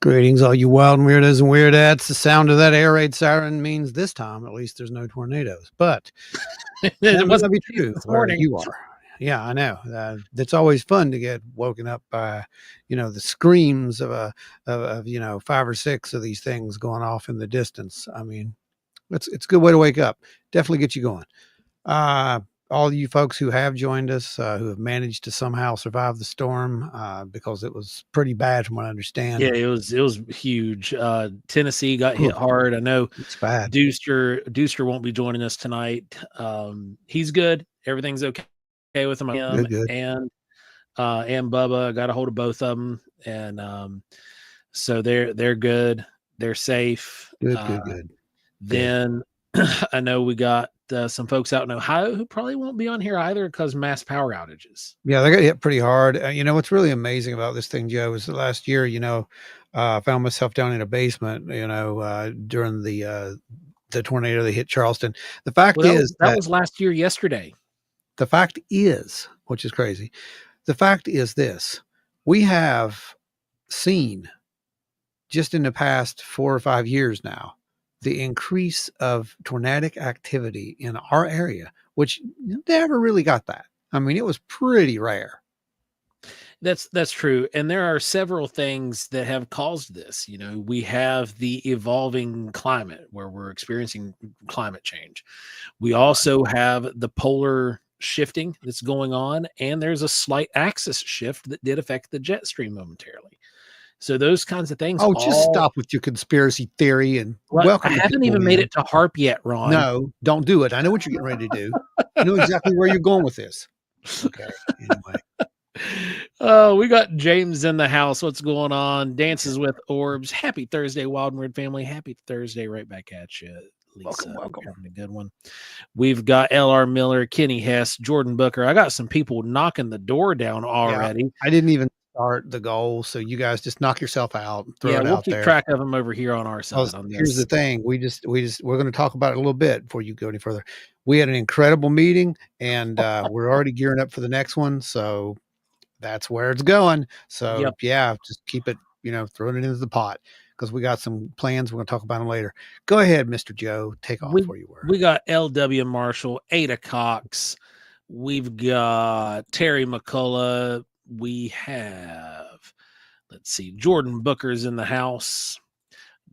Greetings, all you wild and weirdos and weirdettes. The sound of that air raid siren means this time, at least, there's no tornadoes. But It must be true where you are. Yeah, I know. It's always fun to get woken up by, the screams of 5 or 6 of these things going off in the distance. I mean, it's a good way to wake up. Definitely get you going. All you folks who have joined us, who have managed to somehow survive the storm, because it was pretty bad from what I understand. Yeah, it was huge. Tennessee got hit hard. I know it's bad. Deuster won't be joining us tonight. He's good. Everything's okay with him. Good. And Bubba, I got a hold of both of them, and so they're good. They're safe. Good. Then I know we got some folks out in Ohio who probably won't be on here either because mass power outages. Yeah, they got hit pretty hard. What's really amazing about this thing, Joe, is last year, I found myself down in a basement, during the tornado that hit Charleston. The fact is that was last year yesterday. The fact is, which is crazy, the fact is this: we have seen just in the past 4 or 5 years now the increase of tornadic activity in our area, which never really got that. I mean, it was pretty rare. That's true. And there are several things that have caused this. We have the evolving climate where we're experiencing climate change. We also have the polar shifting that's going on, and there's a slight axis shift that did affect the jet stream momentarily. So those kinds of things. Oh, just stop with your conspiracy theory and welcome. I haven't even made it to HARP yet, Ron. No, don't do it. I know what you're getting ready to do. I know exactly where you're going with this. Okay. Anyway. We got James in the house. What's going on? Dances with Orbs. Happy Thursday, Wild and Weird family. Happy Thursday right back at you, Lisa. Welcome. Having a good one. We've got LR Miller, Kenny Hess, Jordan Booker. I got some people knocking the door down already. Yeah, I didn't even start the goal, so you guys just knock yourself out. We'll keep track of them over here on our side. Here's the thing: we're going to talk about it a little bit before you go any further. We had an incredible meeting, and we're already gearing up for the next one. So that's where it's going. So yeah, just keep it, throwing it into the pot because we got some plans. We're going to talk about them later. Go ahead, Mr. Joe. Take off where you were. We got L.W. Marshall, Ada Cox. We've got Terry McCullough. We have, let's see, Jordan Booker's in the house.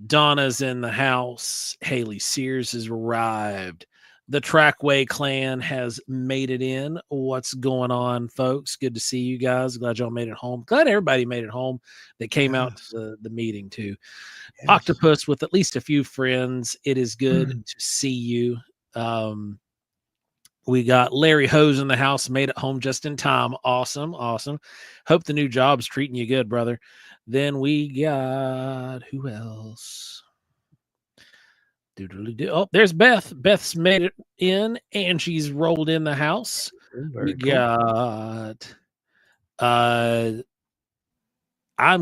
Donna's in the house. Haley Sears has arrived. The Trackway clan has made it in. What's going on, folks? Good to see you guys. Glad y'all made it home. Glad everybody made it home that came out to the meeting too. Yes. Octopus with at least a few friends. It is good to see you. We got Larry Hose in the house, made it home just in time. Awesome. Hope the new job's treating you good, brother. Then we got, who else? Oh, there's Beth. Beth's made it in, and she's rolled in the house. Very cool. Got, I'm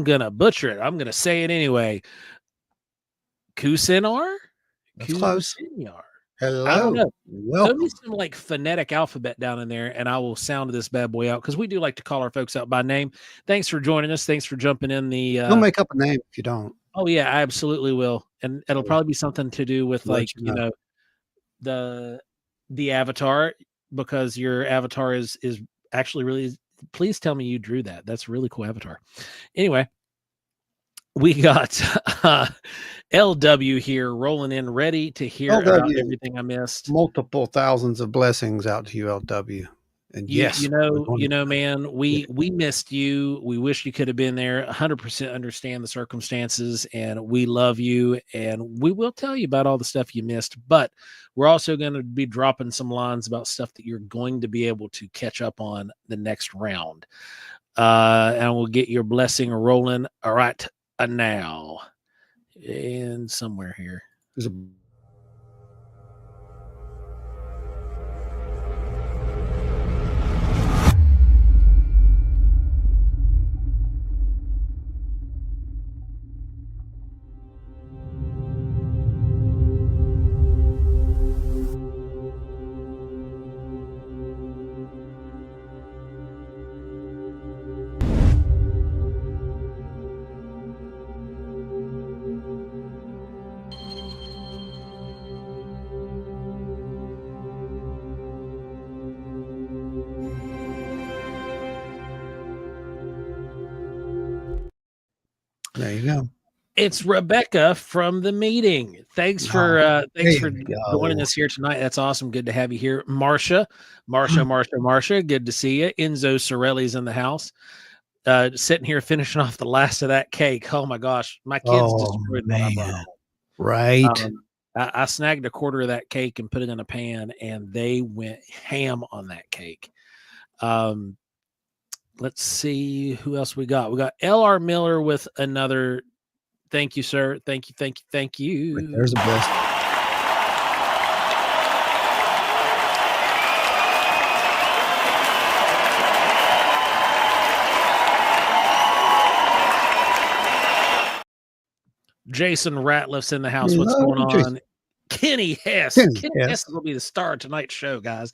going to butcher it. I'm going to say it anyway. Kusinar? That's close. Hello. I don't know. Welcome. Throw me some like phonetic alphabet down in there, and I will sound this bad boy out because we do like to call our folks out by name. Thanks for joining us. Thanks for jumping in the. Don't make up a name if you don't. Oh yeah, I absolutely will, and it'll probably be something to do with the avatar, because your avatar is actually really. Please tell me you drew that. That's a really cool avatar. Anyway. We got LW here rolling in, ready to hear about everything I missed. Multiple thousands of blessings out to you, LW. And You yes, you we're know going you to know, man, get we missed you. We wish you could have been there. 100% understand the circumstances, and we love you, and we will tell you about all the stuff you missed, but we're also gonna be dropping some lines about stuff that you're going to be able to catch up on the next round. And we'll get your blessing rolling right now. And somewhere here. there's a there you go. It's Rebecca from the meeting. Thanks Oh, for there thanks you for joining go. us here tonight. That's awesome. Good to have you here. Marsha, good to see you. Enzo Sorelli's in the house. Sitting here finishing off the last of that cake. Oh my gosh, my kids Oh, destroyed what I brought man. Right. home. I snagged a quarter of that cake and put it in a pan, and they went ham on that cake. Let's see who else we got. We got L.R. Miller with another. Thank you, sir. Thank you, thank you, thank Right you. there's the best. Jason Ratliff's in the house. What's Hello, going Jason. on? Kenny Hess. Kenny, Kenny yes. Hess is going to be the star of tonight's show, guys.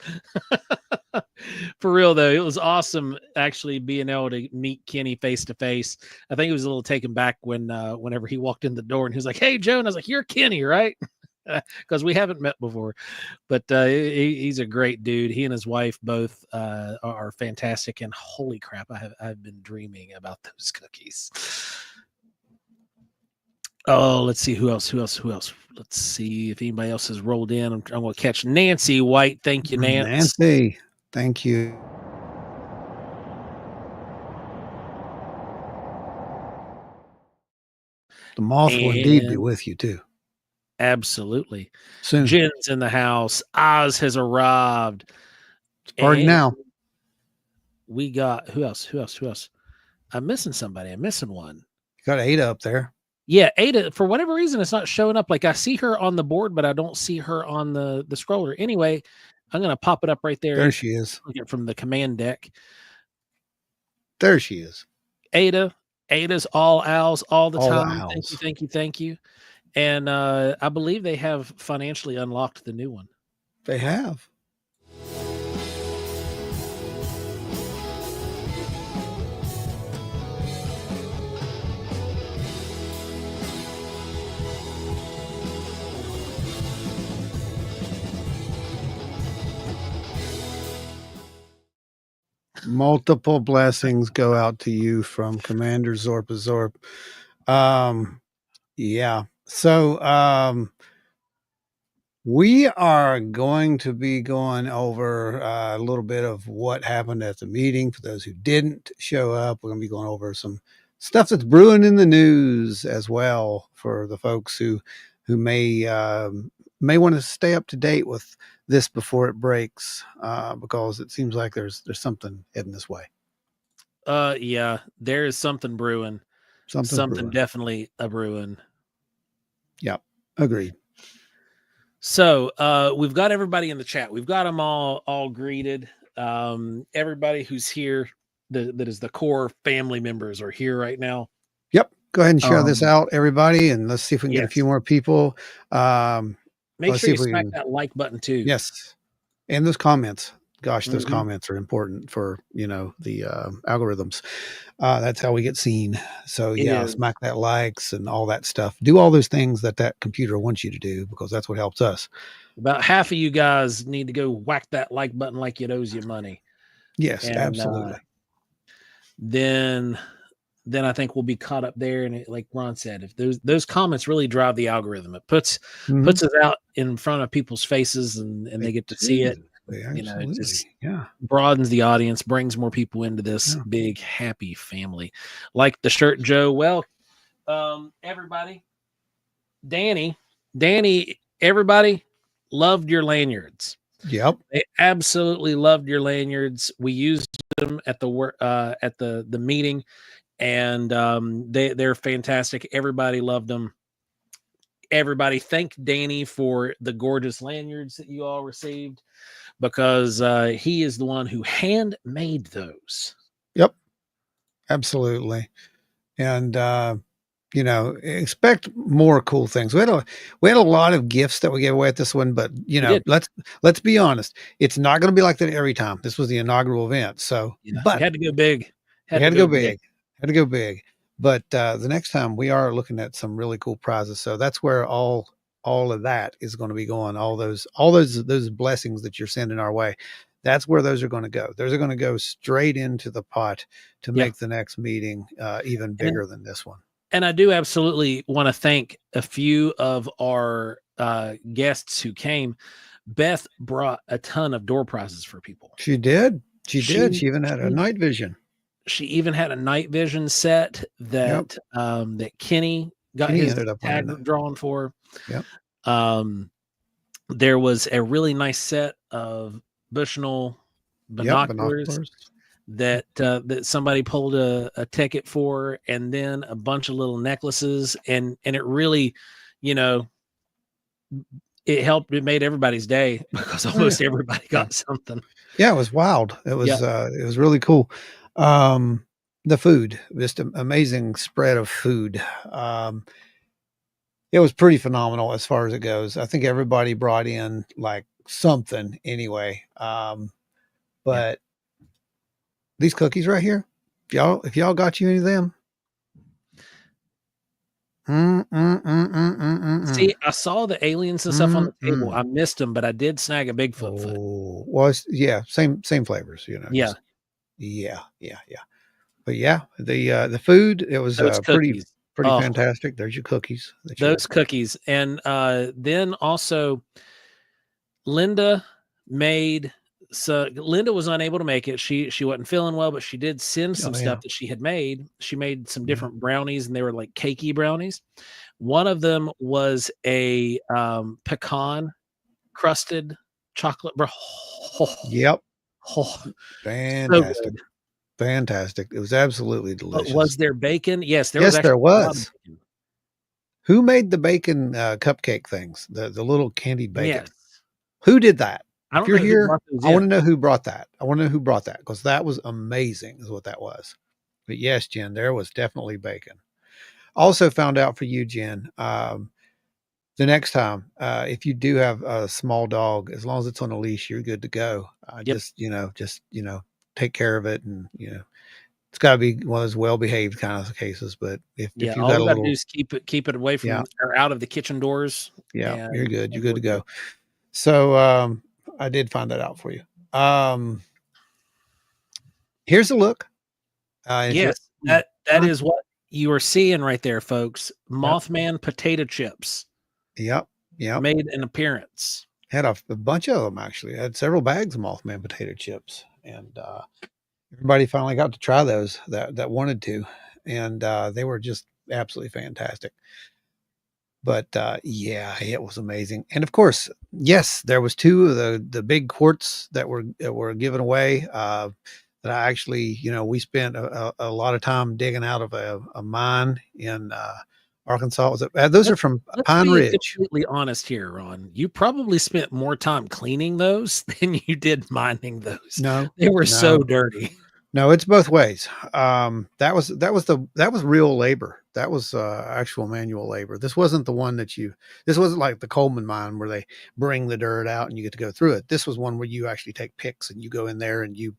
For real, though, it was awesome actually being able to meet Kenny face to face. I think he was a little taken back whenever he walked in the door and he was like, "Hey, Joe," and I was like, "You're Kenny, right?" Because we haven't met before, but he's a great dude. He and his wife both are fantastic, and holy crap, I've been dreaming about those cookies. Oh, let's see who else. Let's see if anybody else has rolled in. I'm going to catch Nancy White. Thank you, Nance. Nancy, thank you. The moth will indeed be And with you too absolutely. soon. Jen's in the house. Oz has arrived. Party And now. we got who else? I'm missing somebody. I'm missing one. You got Ada up there. Yeah, Ada, for whatever reason, it's not showing up. Like I see her on the board, but I don't see her on the scroller. Anyway, I'm gonna pop it up right there. There she is. From the command deck. There she is. Ada's all owls all the All the time. owls. Thank you. And I believe they have financially unlocked the new one. They have. Multiple blessings go out to you from Commander Zorpa Zorp. Yeah. So we are going to be going over a little bit of what happened at the meeting. For those who didn't show up, we're going to be going over some stuff that's brewing in the news as well for the folks who may want to stay up to date with this before it breaks, because it seems like there's something heading this way. Yeah, there is something brewing. Something brewing. definitely a brewing. Yep, agreed. So we've got everybody in the chat. We've got them all greeted. Everybody who's here, that is the core family members, are here right now. Yep. Go ahead and share this out, everybody, and let's see if we can get a few more people. Make sure you smack that like button too. Yes, and those comments. Gosh, those comments are important for the algorithms. That's how we get seen. So smack that likes and all that stuff. Do all those things that computer wants you to do, because that's what helps us. About half of you guys need to go whack that like button like it owes you money. Yes, and, absolutely. Then I think we'll be caught up there. And like Ron said, if those comments really drive the algorithm, it puts us out in front of people's faces, and they get to see it. You know, it just absolutely. Yeah. broadens the audience, brings more people into this Yeah. big happy family. Like the shirt, Joe. Well, everybody, Danny, everybody loved your lanyards. Yep. They absolutely loved your lanyards. We used them at the work at the meeting, and they're fantastic. Everybody loved them. Everybody thanked Danny for the gorgeous lanyards that you all received because he is the one who handmade those. Yep. Absolutely. And you know, expect more cool things. We had a lot of gifts that we gave away at this one, but you We know, did. let's be honest. It's not going to be like that every time. This was the inaugural event, so Yeah, we but had to go big. we Had to had to go go big. big. Had to go big. But the next time we are looking at some really cool prizes. So that's where all of that is going to be going. All those blessings that you're sending our way. That's where those are going to go. Those are going to go straight into the pot to Yeah, make the next meeting even and bigger than this one. and I do absolutely want to thank a few of our guests who came. Beth brought a ton of door prizes for people. She did. She did. She She even had a she night vision. she even had a night vision set Yep. that Kenny got Kenny his ended up tag winning it. drawn for. Yep. Um, there was a really nice set of Bushnell Yep. binoculars Binoculars. that somebody pulled a ticket for, and then a bunch of little necklaces, and it really, you know, it helped. It made everybody's day because Oh yeah. almost everybody Yeah. got something. Yeah, it was wild. Yeah, It was really cool. Um, the food, just an amazing spread of food. It was pretty phenomenal as far as it goes. I think everybody brought in like something anyway. yeah. But these cookies right here, if y'all got you any of them, See, I saw the aliens and stuff on the table. I missed them, but I did snag a Bigfoot foot. Oh, well, yeah, same flavors, you know, Yeah, just yeah. But yeah, the food, it was those cookies. pretty Oh, fantastic. There's your cookies that you those cookies. And then also Linda made so Linda was unable to make it. She wasn't feeling well, but she did send some oh stuff yeah, that she had made. She made some yeah, different brownies and they were like cakey brownies. One of them was a pecan crusted chocolate yep, oh, so fantastic, good. fantastic. It was absolutely But delicious. was there bacon? Yes, there was Yes, there actually a lot of was. bacon. Who made the bacon cupcake things? The little candied Yes. bacon. Who did that? I If don't you're know who here, brought those I want to in. know who brought that. I want to know who brought that because that was amazing, is what that was. But yes, Jen, there was definitely bacon. Also found out for you, Jen. The next time, if you do have a small dog, as long as it's on a leash, you're good to go. Yep. Just take care of it, and it's got to be one of those well behaved kind of cases. But if Yeah, you all got we a gotta do little, is keep it away yeah, from or out of the kitchen doors, yeah, you're good. You're and good we're to good. go. So I did find that out for you. Um, here's a look. If you're, Yes, that huh? is what you are seeing right there, folks. Yep, Mothman potato chips yep, yep. made an appearance. Had a bunch of them actually. I had several bags of Mothman potato chips, and everybody finally got to try those that wanted to, and they were just absolutely fantastic. But yeah, it was amazing. And of course, yes, there was two of the big quartz that were given away. That I actually, we spent a lot of time digging out of a mine in Arkansas. Those are Let's from let's Pine be Ridge. completely honest here, Ron. You probably spent more time cleaning those than you did mining those. No, They were so no, dirty. no. It's both ways. That was real labor. That was actual manual labor. This wasn't the one that you. This wasn't like the Coleman mine where they bring the dirt out and you get to go through it. This was one where you actually take picks and you go in there and you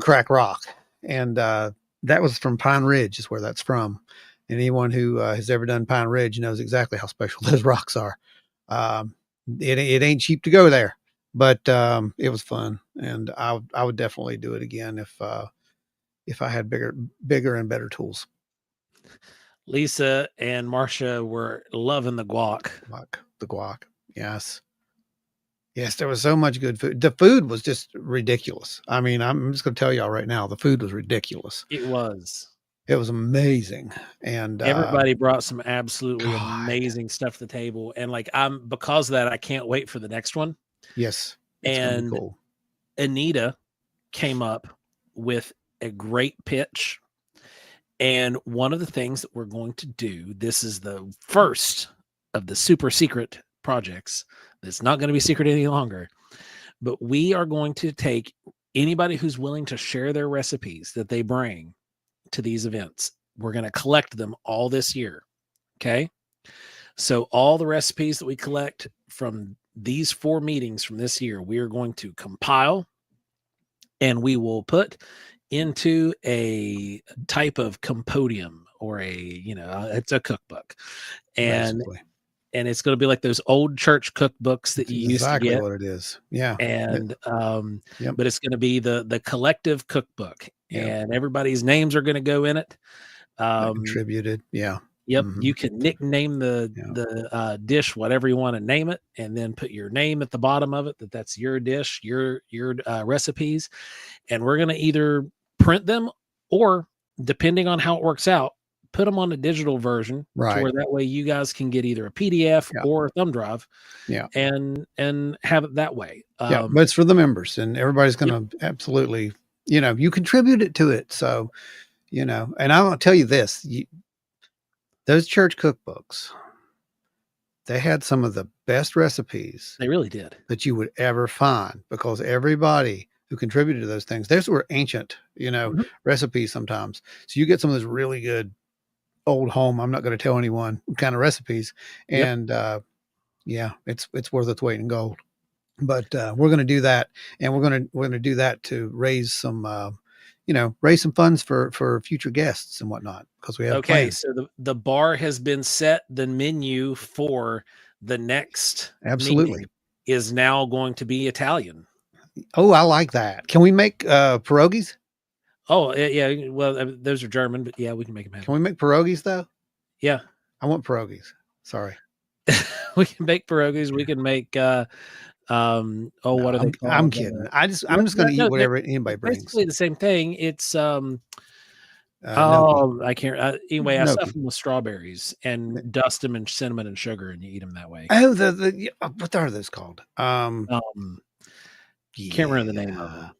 crack rock. And that was from Pine Ridge, is where that's from. And anyone who has ever done Pine Ridge knows exactly how special those rocks are. Um, it ain't cheap to go there, but it was fun, and I would definitely do it again if I had bigger and better tools Lisa and Marcia were loving the guac. like the guac. Yes, Yes, there was so much good food. The food was just ridiculous. I mean, I'm just going to tell y'all right now, the food was ridiculous. It was. It was amazing, and Everybody brought some absolutely God, amazing stuff to the table, and like because of that, I can't wait for the next one. yes, it's going to be And cool. Anita came up with a great pitch. And one of the things that we're going to do, this is the first of the super secret projects. It's not going to be secret any longer, but we are going to take anybody who's willing to share their recipes that they bring to these events. We're going to collect them all this year. Okay. So all the recipes that we collect from these 4 meetings from this year, we are going to compile and we will put into a type of compodium or it's a cookbook. And Basically, it's going to be like those old church cookbooks that that's you used to exactly get. what it is. Yeah, And yep, but it's going to be the collective cookbook, yep. and everybody's names are going to go in it. That Um, contributed. Yeah, Yep, hmm you can nickname yeah, the dish whatever you want to name it, and then put your name at the bottom of it. That's your dish, your recipes, and we're gonna either print them or, depending on how it works out, put them on a digital version to right. where that way you guys can get either a PDF Yeah, or a thumb drive yeah, and have it that way. yeah. But it's for the members, and everybody's Yep, going to absolutely, you contributed to it. So, and I'll tell you this: those church cookbooks, they had some of the best recipes they really did. that you would ever find because everybody who contributed to those things, those were ancient, Mhm. recipes sometimes. So you get some of those really good old home, I'm not going to tell anyone kind of recipes. Yep. And yeah, it's worth its weight in gold. But we're going to do that, and we're going to do that to raise some funds for future guests and whatnot because we have Okay, plans. so the bar has been set. The menu for the next Absolutely. meeting is now going to be Italian. Oh, I like that. Can we make pierogies? Oh, yeah. Well, those are German, but yeah, we can make them Can happen. we make pierogies though? Yeah, I want pierogies. Sorry. we can make pierogies. We can make oh, No, what are they I'm called? kidding. No, I'm just going to eat no, whatever anybody it's brings. basically the same thing. It's Gnocchi. oh, I can't. Anyway, I stuff Gnocchi. them with strawberries and dust them in cinnamon and sugar, and you eat them that way. Oh, what are those called? Um, can't remember the name of Yeah, them.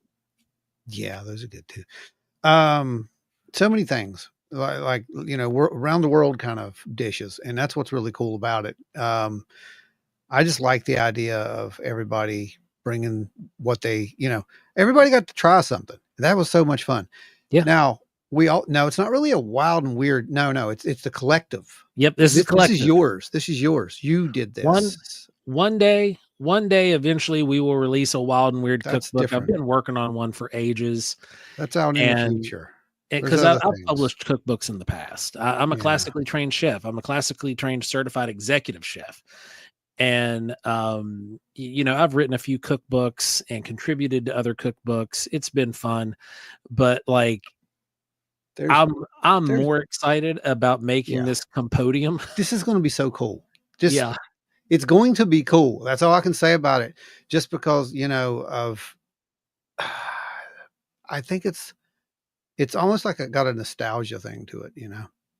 yeah, those are good too. Um, so many things like around the world kind of dishes, and that's what's really cool about it. I just like the idea of everybody bringing what everybody got to try something. That was so much fun. Yeah. Now we all no, it's not really a wild and weird. No, it's the collective. Yep. This is This is collective. yours. This is yours. You did One this. one day, eventually, we will release a wild and weird That's cookbook. I've different. been working on one for ages, That's out in the and future. There's because other I've things. published cookbooks in the past. I'm a Yeah. classically trained chef. I'm a classically trained certified executive chef, and I've written a few cookbooks and contributed to other cookbooks. It's been fun, but like There's I'm there's more excited about making yeah. this compodium. This is going to be so cool. Just Yeah, it's going to be cool. That's all I can say about it. Just because, of I think it's almost like it got a nostalgia thing to it.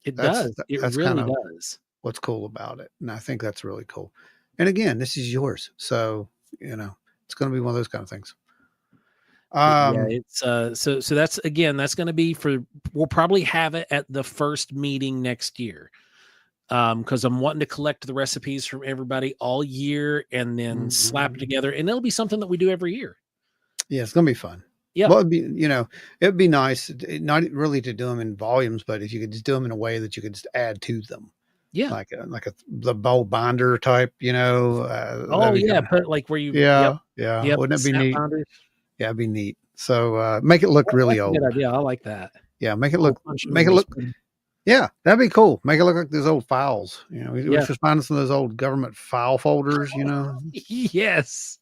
it That's does. It that's kind really of does. what's cool about it. And I think that's really cool. And again, this is yours. So, it's going to be one of those kind of things. But yeah, Um, it's so that's going to be we'll probably have it at the first meeting next year. Because I'm wanting to collect the recipes from everybody all year and then slap it mm, together, and it'll be something that we do every year. yeah, it's going to be fun. Yeah, Well, it'd be nice, not really to do them in volumes, but if you could just do them in a way that you could just add to them, yeah. like the bowl binder type, that'd Oh be yeah, kind of, put like where you yeah, yeah. yep, Wouldn't that be snap neat? binders. Yeah, it'd be neat. So make it look really That's a good old. idea. I like that. Yeah, Little punch make it numbers. look. Yeah, that'd be cool. Make it look like those old files. We Yeah. should find some of those old government file folders. Yes.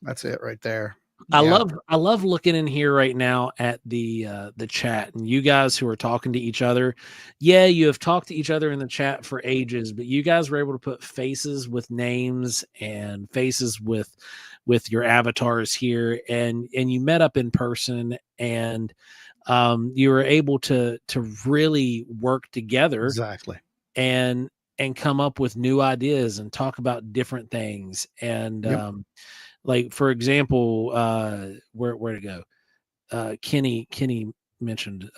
That's it right there. Yeah, I love looking in here right now at the chat, and you guys who are talking to each other. Yeah, you have talked to each other in the chat for ages, but you guys were able to put faces with names and faces with your avatars here, and you met up in person, and you were able to really work together exactly. and come up with new ideas and talk about different things. And Yep. like for example, where to go? Kenny mentioned,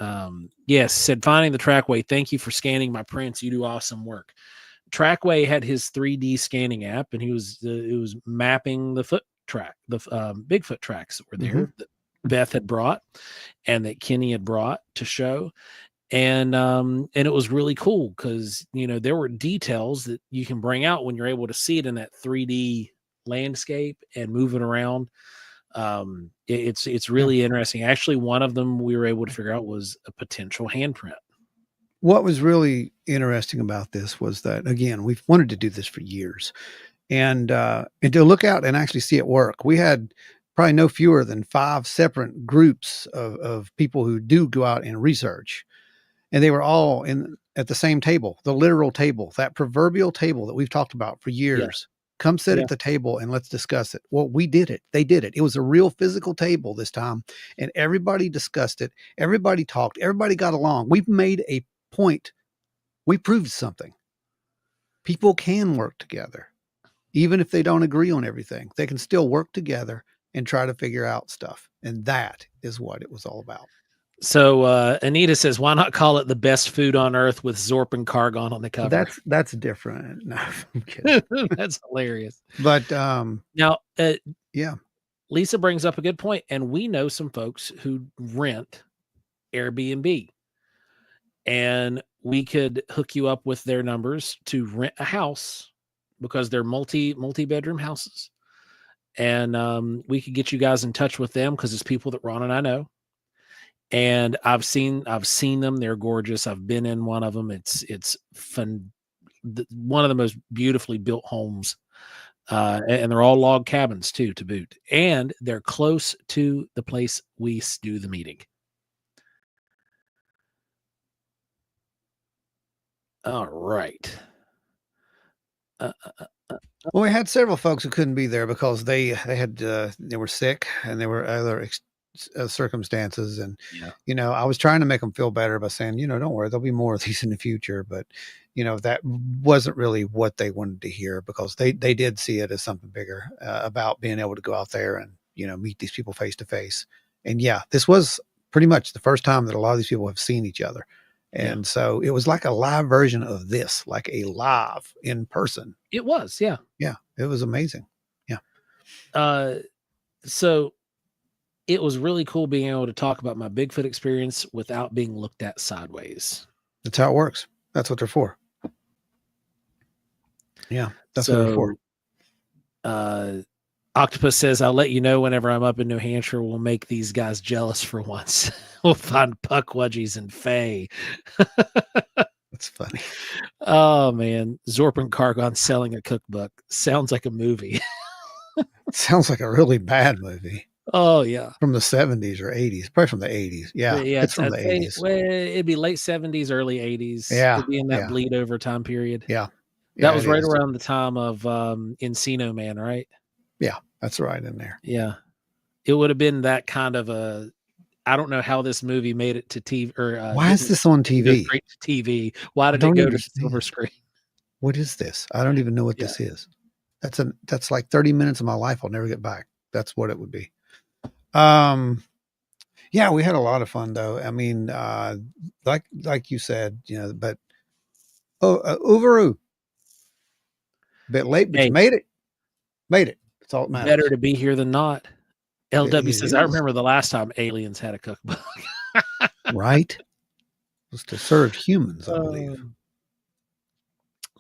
yes, said finding the trackway. Thank you for scanning my prints. You do awesome work. Trackway had his 3D scanning app, and it was mapping the foot track, the Bigfoot tracks that were Hmm. there that Beth had brought and that Kenny had brought to show. And it was really cool because there were details that you can bring out when you're able to see it in that 3D landscape and move it around. It's Yeah. really interesting. Actually, one of them we were able to figure out was a potential handprint. What was really interesting about this was that, again, we've wanted to do this for years, and to look out and actually see it work. We had probably no fewer than 5 separate groups of people who do go out and research, and they were all in at the same table, the literal table, that proverbial table that we've talked about for Yeah, years. Come sit yeah. at the table and let's discuss it. Well, we did it. They did it. It was a real physical table this time, and everybody discussed it. Everybody talked. Everybody got along. We've made a point. We proved something. People can work together. Even if they don't agree on everything, they can still work together and try to figure out stuff. And that is what it was all about. So Anita says, "Why not call it the best food on earth with Zorp and Cargon on the cover?" That's different. No, I'm kidding. That's hilarious. But Now, yeah, Lisa brings up a good point, and we know some folks who rent Airbnb, and we could hook you up with their numbers to rent a house because they're multi-bedroom houses, and we could get you guys in touch with them because it's people that Ron and I know, and I've seen them. They're gorgeous. I've been in one of them. It's fun. One of the most beautifully built homes, and they're all log cabins too, to boot, and they're close to the place we do the meeting. All right. Uh, well, we had several folks who couldn't be there because they had they were sick and there were other circumstances, and yeah. I was trying to make them feel better by saying, don't worry, there'll be more of these in the future, but that wasn't really what they wanted to hear because they did see it as something bigger, about being able to go out there and meet these people face to face. And yeah, this was pretty much the first time that a lot of these people have seen each other. Yeah. And so it was like a live version of this, like a live in person. It was, yeah. Yeah, it was amazing. Yeah. So it was really cool being able to talk about my Bigfoot experience without being looked at sideways. That's how it works. That's what they're for. Yeah, that's what they're for. Octopus says, "I'll let you know whenever I'm up in New Hampshire. We'll make these guys jealous for once. We'll find Puckwudgies and Faye." That's funny. Oh man, Zorp and Cargon selling a cookbook sounds like a movie. Sounds like a really bad movie. Oh yeah, from the 70s or 80s, probably from the 80s. Yeah, yeah. it's from I'd the say, 80s. well, it'd be late 70s, early 80s. Yeah, It'd be in that yeah, bleed over time period. yeah, That yeah. was It right is. around the time of Encino Man, right? Yeah, that's right in there. Yeah, it would have been that kind of a. I don't know how this movie made it to TV or Why is this on go TV? straight to TV. Why I did it don't go to silver understand. screen? What is this? I don't even know what Yeah. this is. That's like 30 minutes of my life I'll never get back. That's what it would be. Yeah, we had a lot of fun though. I mean, like you said, but Uvaru, bit late, but you Hey, made it. Made it. That's all that better matters. to be here than not. It LW says, "I is remember the last time aliens had a cookbook." right. It was to serve humans, I believe.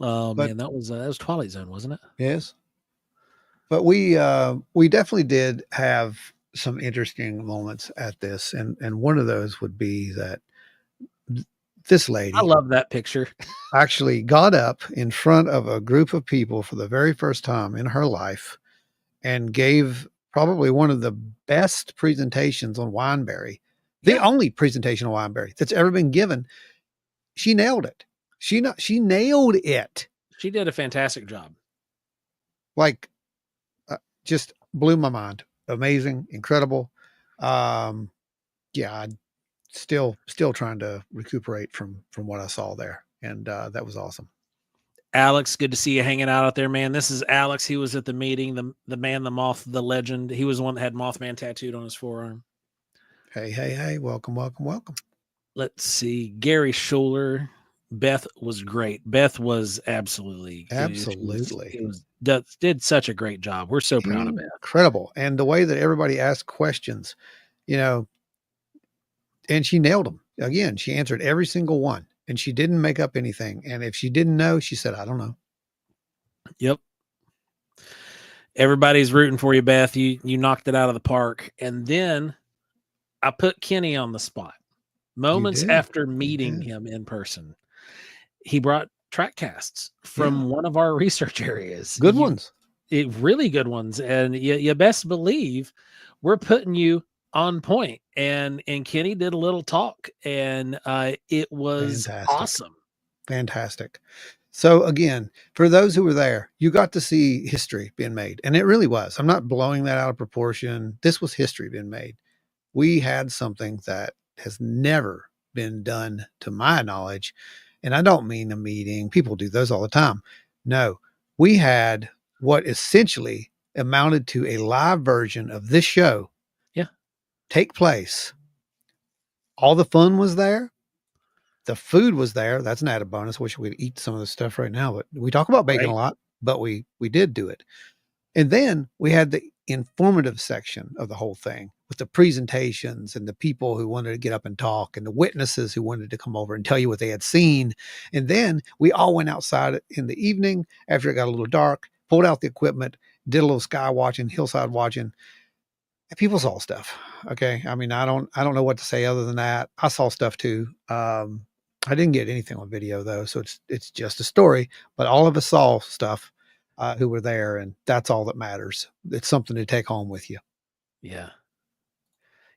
Oh But man, that was Twilight Zone, wasn't it? yes, but we definitely did have some interesting moments at this, and one of those would be that this I lady love that picture. actually got up in front of a group of people for the very first time in her life and gave probably one of the best presentations on Wineberry, the only presentation on Wineberry that's ever been given. She nailed it. She nailed it. She did a fantastic job. Like, just blew my mind. Amazing, incredible. Yeah, I still trying to recuperate from what I saw there, and that was awesome. Alex, good to see you hanging out there, man. This is Alex. He was at the meeting. The man, the moth, the legend. He was the one that had Mothman tattooed on his forearm. Hey, welcome. Let's see. Gary Schuler. Beth was great. Beth was absolutely. Did such a great job. We're so proud of Beth. Incredible. And the way that everybody asked questions, and she nailed them. Again, she answered every single one, and she didn't make up anything. And if she didn't know, she said, I don't know. Yep. Everybody's rooting for you, Beth. You knocked it out of the park. And then I put Kenny on the spot. Moments after meeting him in person, he brought track casts from one of our research areas. Good ones. Really good ones. And you best believe we're putting you on point. And Kenny did a little talk, and it was awesome. Fantastic. So again, for those who were there, you got to see history being made. And it really was. I'm not blowing that out of proportion. This was history being made. We had something that has never been done to my knowledge. And I don't mean a meeting. People do those all the time. No, we had what essentially amounted to a live version of this show take place. All the fun was there. The food was there. That's an added bonus. Wish we'd eat some of the stuff right now, but we talk about bacon a lot, but we did do it. And then we had the informative section of the whole thing with the presentations and the people who wanted to get up and talk and the witnesses who wanted to come over and tell you what they had seen. And then we all went outside in the evening after it got a little dark, pulled out the equipment, did a little sky watching, hillside watching, and people saw stuff. Okay. I mean, I don't know what to say other than that. I saw stuff too. I didn't get anything on video though. So it's just a story, but all of us saw stuff. Who were there, and that's all that matters. It's something to take home with you. Yeah.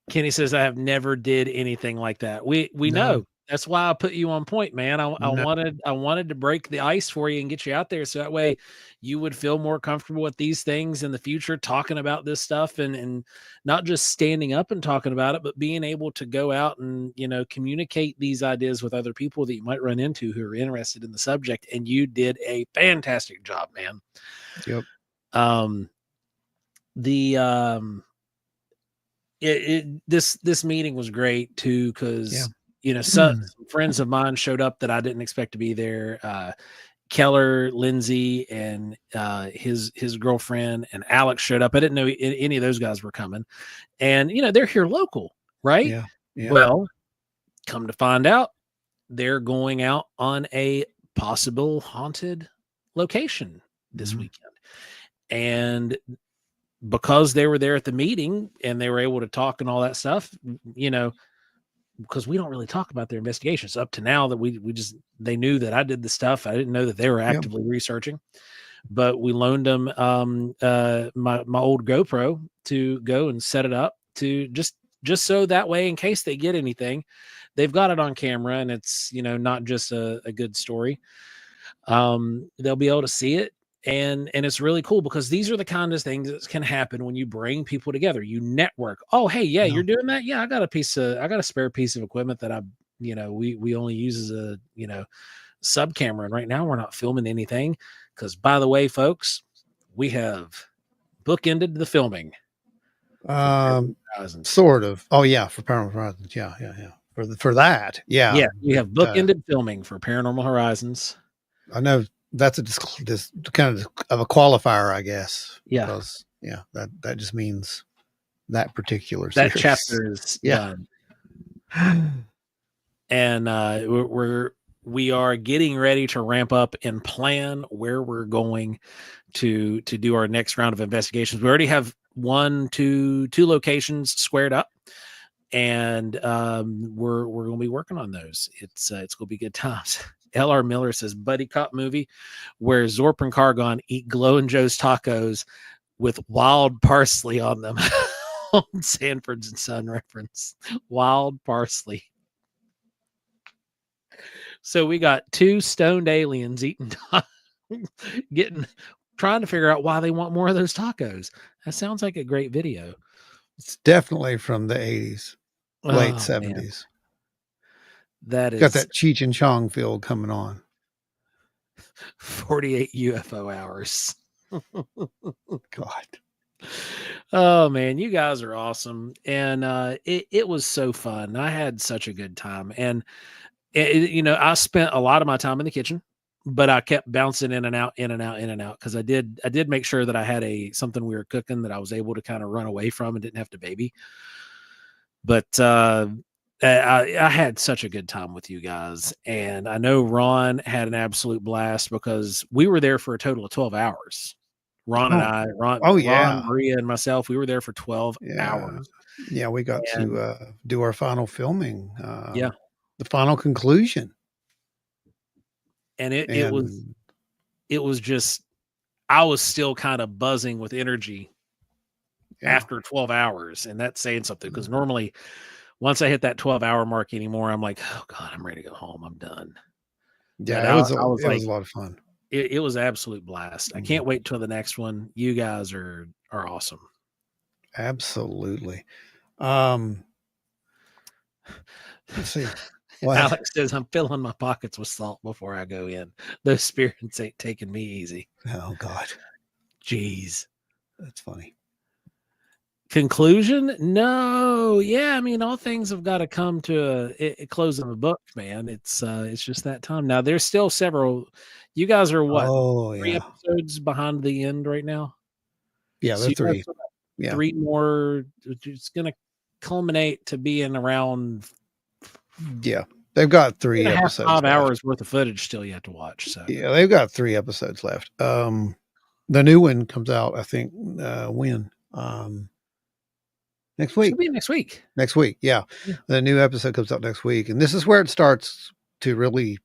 Kenny says, I have never did anything like that. We know. That's why I put you on point, man. I wanted to break the ice for you and get you out there, so that way you would feel more comfortable with these things in the future, talking about this stuff, and not just standing up and talking about it, but being able to go out and communicate these ideas with other people that you might run into who are interested in the subject. And you did a fantastic job, man. Yep. This meeting was great too, because some friends of mine showed up that I didn't expect to be there. Keller, Lindsay, and his girlfriend and Alex showed up. I didn't know any of those guys were coming, and they're here local, right? Yeah. Well, come to find out, they're going out on a possible haunted location this weekend, and because they were there at the meeting and they were able to talk and all that stuff, because we don't really talk about their investigations up to now, that they knew that I did the stuff. I didn't know that they were actively researching, but we loaned them my old GoPro to go and set it up to just so that way, in case they get anything, they've got it on camera, and it's not just a good story. They'll be able to see it. And it's really cool, because these are the kind of things that can happen when you bring people together. You network. Oh, hey, you're doing that. Yeah, I got a spare piece of equipment that we only use as a sub camera, and right now we're not filming anything, because, by the way, folks, we have bookended the filming. Sort of. Oh yeah, for Paranormal Horizons. Yeah. For that. Yeah. We have bookended filming for Paranormal Horizons. I know. That's this kind of a qualifier, I guess. Yeah. Because that just means that particular that series. chapter is done. And we are getting ready to ramp up and plan where we're going to do our next round of investigations. We already have 2 locations squared up, and we're going to be working on those. It's going to be good times. L.R. Miller says buddy cop movie where Zorp and Cargon eat Glow and Joe's tacos with wild parsley on them. On Sanford's and Son reference. Wild parsley. So we got two stoned aliens eating, trying to figure out why they want more of those tacos. That sounds like a great video. It's definitely from the 80s, late Oh, man. 70s. That Got is that Cheech and Chong feel coming on. 48 UFO hours. God. Oh man, you guys are awesome. And it was so fun. I had such a good time. And I spent a lot of my time in the kitchen, but I kept bouncing in and out, in and out, in and out, because I did make sure that I had something we were cooking that I was able to kind of run away from and didn't have to baby. But I had such a good time with you guys, and I know Ron had an absolute blast because we were there for a total of 12 hours. Ron and I, Oh, Ron, yeah. Maria, and myself, we were there for 12 Yeah. hours. Yeah, we got And to do our final filming, yeah, the final conclusion. and it And was just, I was still kind of buzzing with energy yeah, after 12 hours, and that's saying something, because normally once I hit that 12-hour mark anymore, I'm like, oh God, I'm ready to go home. I'm done. But yeah, I was it like, was a lot of fun. it was absolute blast. I can't wait till the next one. You guys are awesome. Absolutely. Let's see. What? Alex says, I'm filling my pockets with salt before I go in. Those spirits ain't taking me easy. Oh God. Jeez. That's funny. Conclusion? No. Yeah, I mean, all things have got to come to a close of a book, man. It's just that time. Now there's still several. You guys are what? Oh 3 yeah. episodes behind the end right now? Yeah, So they're you guys 3. still got Yeah. 3 more. It's going to culminate to being around Yeah. They've got 3 2.5, episodes 5 left. hours worth of footage still yet to watch. So Yeah, they've got 3 episodes left. The new one comes out, I think, when? Next week. should be next week. Next week, yeah. Yeah. The new episode comes out next week, and this is where it starts to really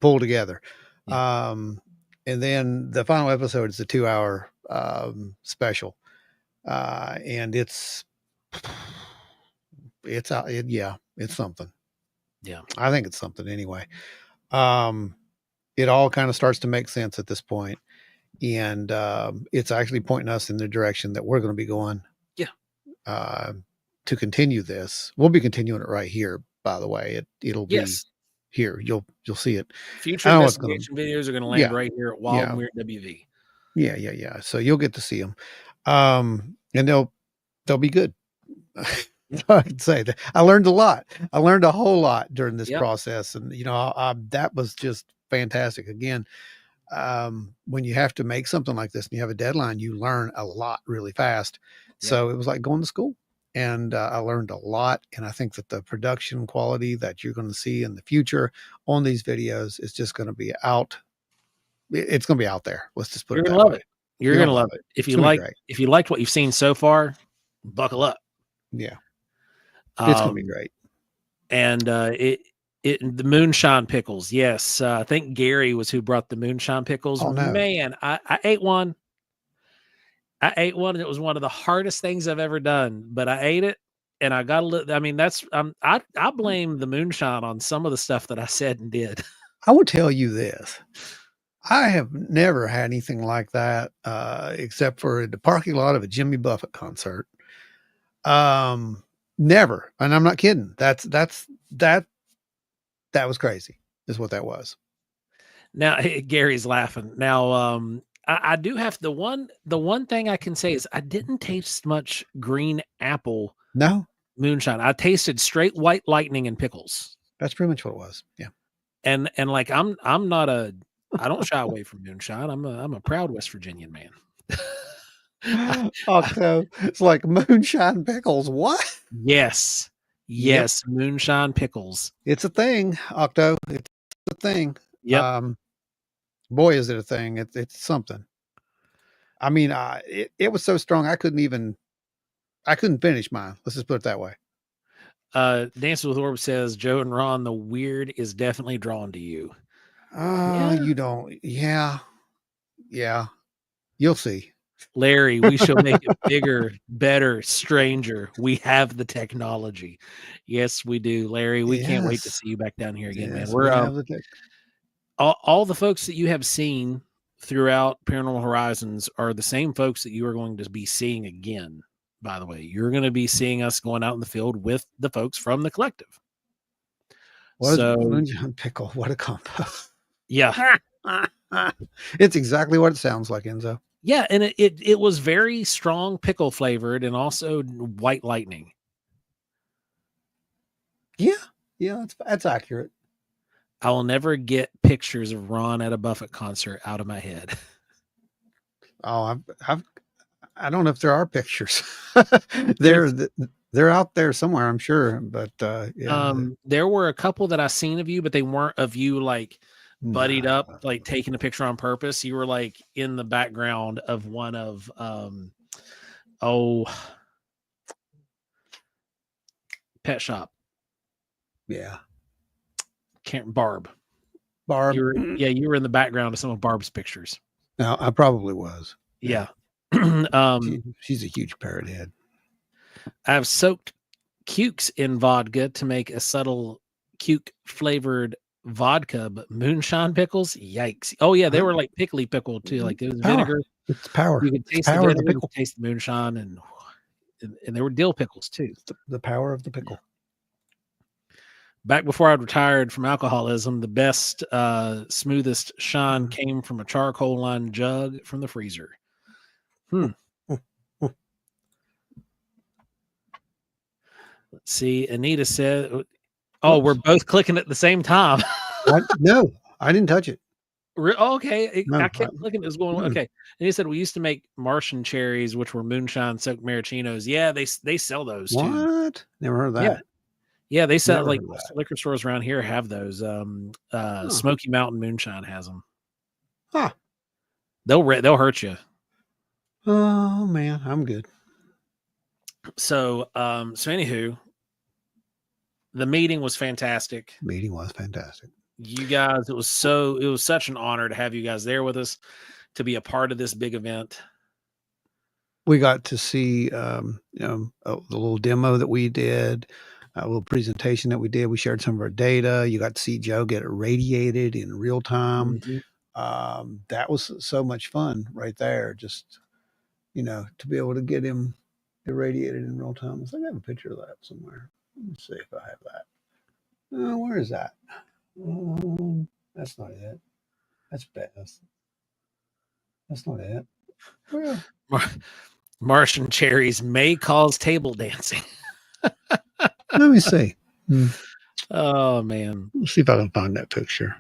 pull together. Yeah. And then the final episode is the 2-hour special, and it's it's something. Yeah. I think it's something anyway. It all kind of starts to make sense at this point, and it's actually pointing us in the direction that we're going to be going. Yeah. To continue this, we'll be continuing it right here. By the way, it'll be Yes. here. You'll see it. Future I don't know what's going investigation videos are going to Yeah. land right here at Wild Yeah. and Weird WV. Yeah. So you'll get to see them, and they'll be good. I can say that I learned a lot. I learned a whole lot during this Yep. process, and that was just fantastic. Again, when you have to make something like this and you have a deadline, you learn a lot really fast. Yep. So it was like going to school, and I learned a lot. And I think that the production quality that you're going to see in the future on these videos is just going to be out. It's going to be out there. Let's just put You're it going that to love way. it. You're going to love it. It's gonna be great. If you liked what you've seen so far, buckle up. Yeah, it's going to be great. And the moonshine pickles. Yes. I think Gary was who brought the moonshine pickles. Oh, no. Man, I ate one. And it was one of the hardest things I've ever done, but I ate it and I got a little, I mean, I blame the moonshine on some of the stuff that I said and did. I will tell you this. I have never had anything like that, except for the parking lot of a Jimmy Buffett concert. Never. And I'm not kidding. That was crazy is what that was. Now Gary's laughing. Now, I do have the one thing I can say is I didn't taste much green apple No, moonshine. I tasted straight white lightning and pickles. that's pretty much what it was. Yeah. And like I don't shy away from moonshine. I'm a proud West Virginian man. Octo, it's like moonshine pickles. What? Yes. Yes, yep. Moonshine pickles. It's a thing, Octo. It's a thing. Yep. Boy, is it a thing. It's something. I mean, it was so strong I couldn't finish mine. Let's just put it that way. Dances with Orb says, Joe and Ron, the weird is definitely drawn to you. You don't. Yeah. You'll see. Larry, we shall make it bigger, better, stranger. We have the technology. Yes, we do, Larry. We can't wait to Yes. see you back down here again, man. Yes, We're we have the tech. all the folks that you have seen throughout Paranormal Horizons are the same folks that you are going to be seeing again. By the way, you're going to be seeing us going out in the field with the folks from the collective. What is So, moonshine pickle? What a combo. yeah. It's exactly what it sounds like, Enzo. Yeah, and it was very strong pickle flavored and also white lightning. Yeah, that's accurate. I will never get pictures of Ron at a Buffett concert out of my head. Oh, I don't know if there are pictures. They're out there somewhere, I'm sure. But yeah, there were a couple that I seen of you, but they weren't of you like buddied no. up, like taking a picture on purpose. You were like in the background of one of Pet Shop. Yeah. Barb. Barb. You were in the background of some of Barb's pictures. No, I probably was. Yeah. She's a huge parrot head. I've soaked cukes in vodka to make a subtle cuke flavored vodka, but moonshine pickles, yikes! Oh yeah, they were like pickly pickle too. Like it was vinegar. It's power. You could taste the vinegar, you could taste the moonshine, and there were dill pickles too. The power of the pickle. Back before I'd retired from alcoholism, the best, smoothest shine came from a charcoal lined jug from the freezer. Let's see. Anita said, "Oh, we're both clicking at the same time." No, I didn't touch it. Okay, No, I kept clicking. It was going okay. And he said we used to make Martian cherries, which were moonshine soaked mararachinos. Yeah, they sell those too. What? Never heard of that. Yeah, they sell like most liquor stores around here have those. Smoky Mountain Moonshine has them. Huh? They'll hurt you. Oh man, I'm good. So anywho, the meeting was fantastic. You guys, it was such an honor to have you guys there with us, to be a part of this big event. We got to see the little demo that we did, a little presentation that we did. We shared some of our data. You got to see Joe get irradiated in real time. Mm-hmm. That was so much fun right there. Just, to be able to get him irradiated in real time. I think I have a picture of that somewhere. Let me see if I have that. Where is that? That's not it. That's Beth. That's not it. Well, Martian cherries may cause table dancing. Let me see. Oh man. Let's see if I can find that picture.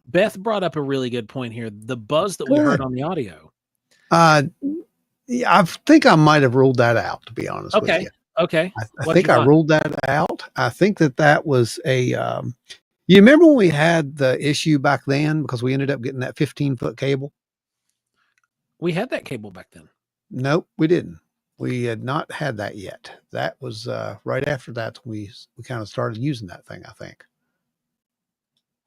Beth brought up a really good point here. The buzz that we heard on the audio. Yeah, I think I might have ruled that out, to be honest with you. Okay. I think I ruled that out. I think that was a you remember when we had the issue back then because we ended up getting that 15-foot cable? We had that cable back then. Nope, we didn't. We had not had that yet. That was right after that we kind of started using that thing, I think.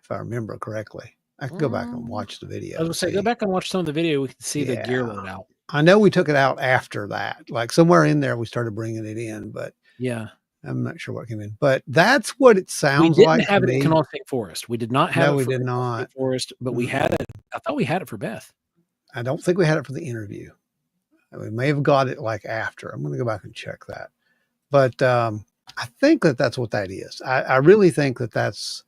If I remember correctly. I can go back and watch the video. I was going to say, go back and watch some of the video. We can see the gear load out. I know we took it out after that. Like somewhere in there, we started bringing it in, but yeah, I'm not sure what came in. But that's what it sounds like. We didn't have it in Canal State Forest. We did not have it. No, we did not. Forest, but we had it. I thought we had it for Beth. I don't think we had it for the interview. We may have got it like after. I'm going to go back and check that. But I think that's what that is. I really think that's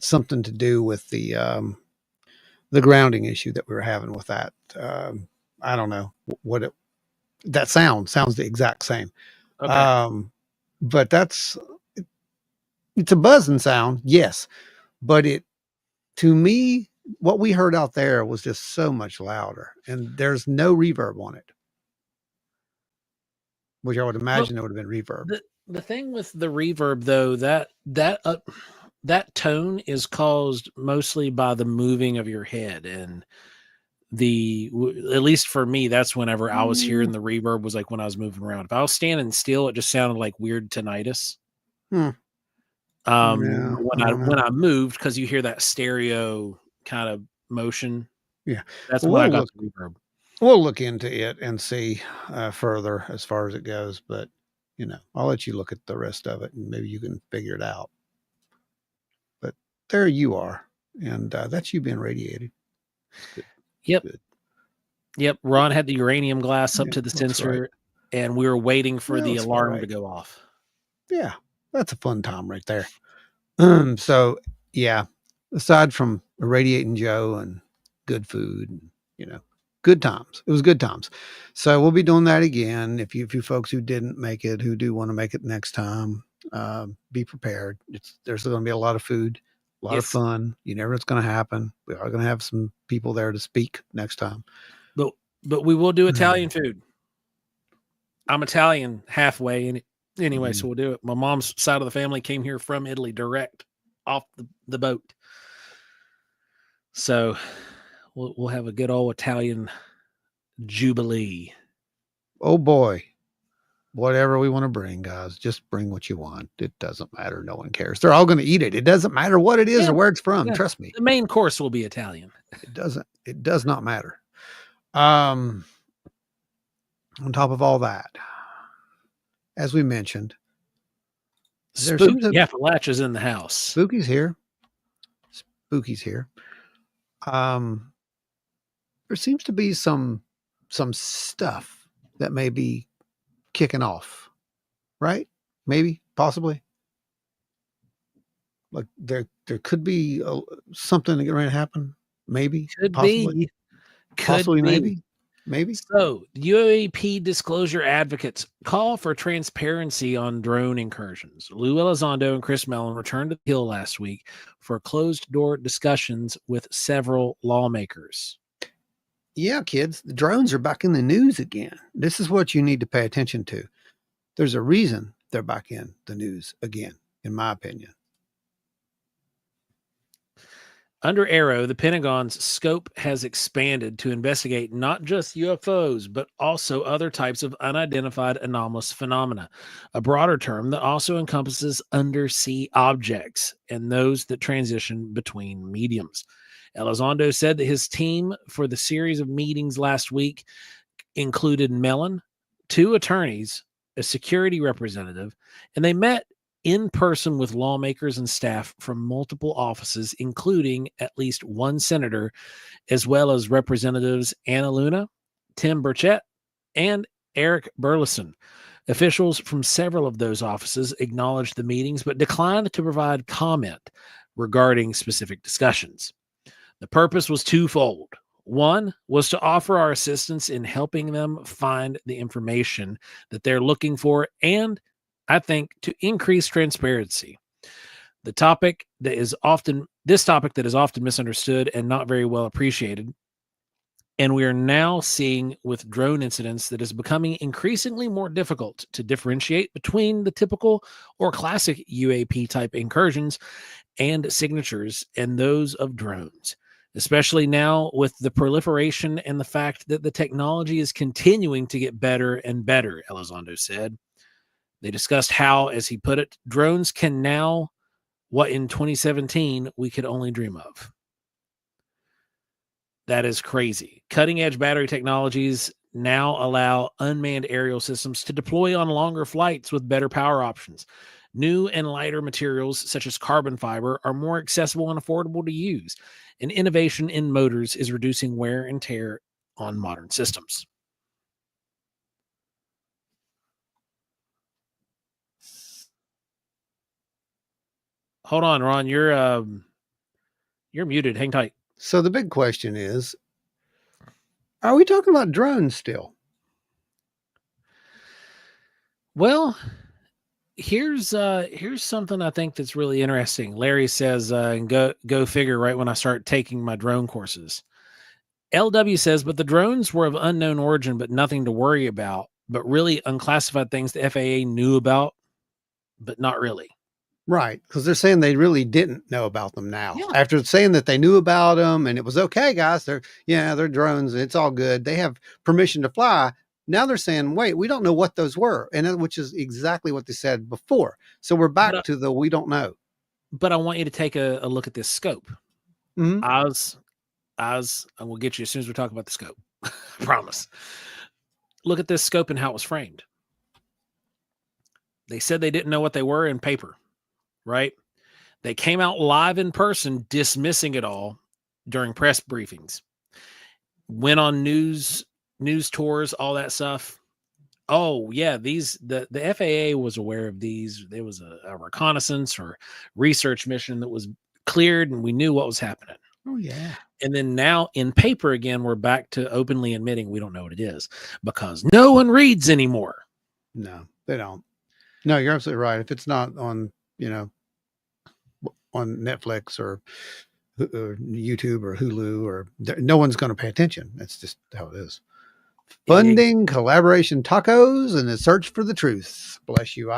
something to do with the grounding issue that we were having with that. I don't know what that sounds the exact same. Okay. But it's a buzzing sound. Yes. But to me, what we heard out there was just so much louder and there's no reverb on it, which I would imagine it would have been reverb. The thing with the reverb though, that tone is caused mostly by the moving of your head, and at least for me, that's whenever I was hearing the reverb was like when I was moving around. If I was standing still, it just sounded like weird tinnitus. When I moved, because you hear that stereo kind of motion. Yeah, that's when I got the reverb. we'll look into it and see further as far as it goes. But I'll let you look at the rest of it, and maybe you can figure it out. But there you are, and that's you being radiated. It's good. It's Yep. good. Yep. Ron had the uranium glass up Yeah, to the that's right. sensor, and we were waiting for Well, the that's about alarm to right. go off. Yeah, that's a fun time right there. So yeah, aside from irradiating Joe and good food, and, good times. It was good times. So we'll be doing that again. If you folks who didn't make it, who do want to make it next time, be prepared. There's going to be a lot of food, a lot of Yes. fun. You never know what's going to happen. We are going to have some people there to speak next time. But we will do Mm. Italian food. I'm Italian halfway, and anyway, so we'll do it. My mom's side of the family came here from Italy direct off the boat, so we'll have a good old Italian jubilee. Oh boy. Whatever we want to bring, guys, just bring what you want. It doesn't matter. No one cares. They're all going to eat it. It doesn't matter what it is Yeah, or where it's from. yeah. Trust me. The main course will be Italian. It does not matter. On top of all that, as we mentioned, there seems Spooky to Appalachia's in the house. Spooky's here. Spooky's here. There seems to be some stuff that may be kicking off, right? Maybe, possibly. Like there could be something getting ready to happen. Maybe, Could possibly, be. Could be. maybe. So, UAP disclosure advocates call for transparency on drone incursions. Lou Elizondo and Chris Mellon returned to the Hill last week for closed door discussions with several lawmakers. Yeah, kids, the drones are back in the news again. This is what you need to pay attention to. There's a reason they're back in the news again, in my opinion. Under Arrow, the Pentagon's scope has expanded to investigate not just UFOs, but also other types of unidentified anomalous phenomena, a broader term that also encompasses undersea objects and those that transition between mediums. Elizondo said that his team for the series of meetings last week included Mellon, two attorneys, a security representative, and they met in person with lawmakers and staff from multiple offices, including at least one senator, as well as Representatives Anna Luna, Tim Burchett, and Eric Burleson. Officials from several of those offices acknowledged the meetings but declined to provide comment regarding specific discussions. The purpose was twofold. One was to offer our assistance in helping them find the information that they're looking for, and I think to increase transparency. This topic that is often misunderstood and not very well appreciated. And we are now seeing with drone incidents that is becoming increasingly more difficult to differentiate between the typical or classic UAP type incursions and signatures and those of drones, especially now with the proliferation and the fact that the technology is continuing to get better and better, Elizondo said. They discussed how, as he put it, drones can now what in 2017 we could only dream of. That is crazy. Cutting edge battery technologies now allow unmanned aerial systems to deploy on longer flights with better power options. New and lighter materials, such as carbon fiber, are more accessible and affordable to use. And innovation in motors is reducing wear and tear on modern systems. Hold on, Ron. You're muted. Hang tight. So the big question is, are we talking about drones still? Well, here's something I think that's really interesting. Larry says, and go figure, right when I start taking my drone courses. LW says, but the drones were of unknown origin, but nothing to worry about, but really unclassified things the FAA knew about, but not really. Right, because they're saying they really didn't know about them now. Yeah. After saying that they knew about them and it was okay, guys, they're drones, it's all good. They have permission to fly. Now they're saying, wait, we don't know what those were, and which is exactly what they said before. So we're back to the we don't know. But I want you to take a look at this scope. Mm-hmm. I will get you as soon as we talk about the scope. I promise. Look at this scope and how it was framed. They said they didn't know what they were in paper, right? They came out live in person dismissing it all during press briefings. Went on news tours, all that stuff. Oh yeah, the FAA was aware of these. There was a reconnaissance or research mission that was cleared, and we knew what was happening. Oh yeah. And then now in paper again, we're back to openly admitting we don't know what it is because no one reads anymore. No, they don't. No, you're absolutely right. If it's not on, on Netflix or YouTube or Hulu, or no one's going to pay attention. That's just how it is. Funding, collaboration, tacos, and the search for the truth. Bless you.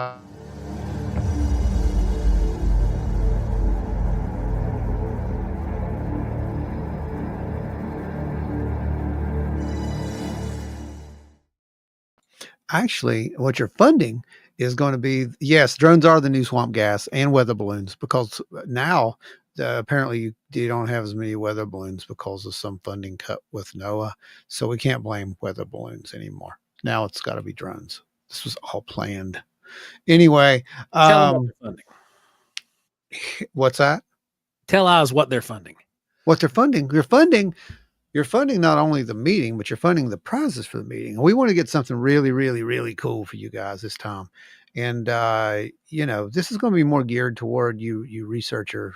Actually, what you're funding is going to be, yes, drones are the new swamp gas and weather balloons, because now apparently you don't have as many weather balloons because of some funding cut with NOAA. So we can't blame weather balloons anymore. Now it's got to be drones. This was all planned. Anyway, Tell them what they're funding. What's that? Tell us what they're funding. What they're funding? You're funding not only the meeting, but you're funding the prizes for the meeting. And we want to get something really, really, really cool for you guys this time. And this is going to be more geared toward you researcher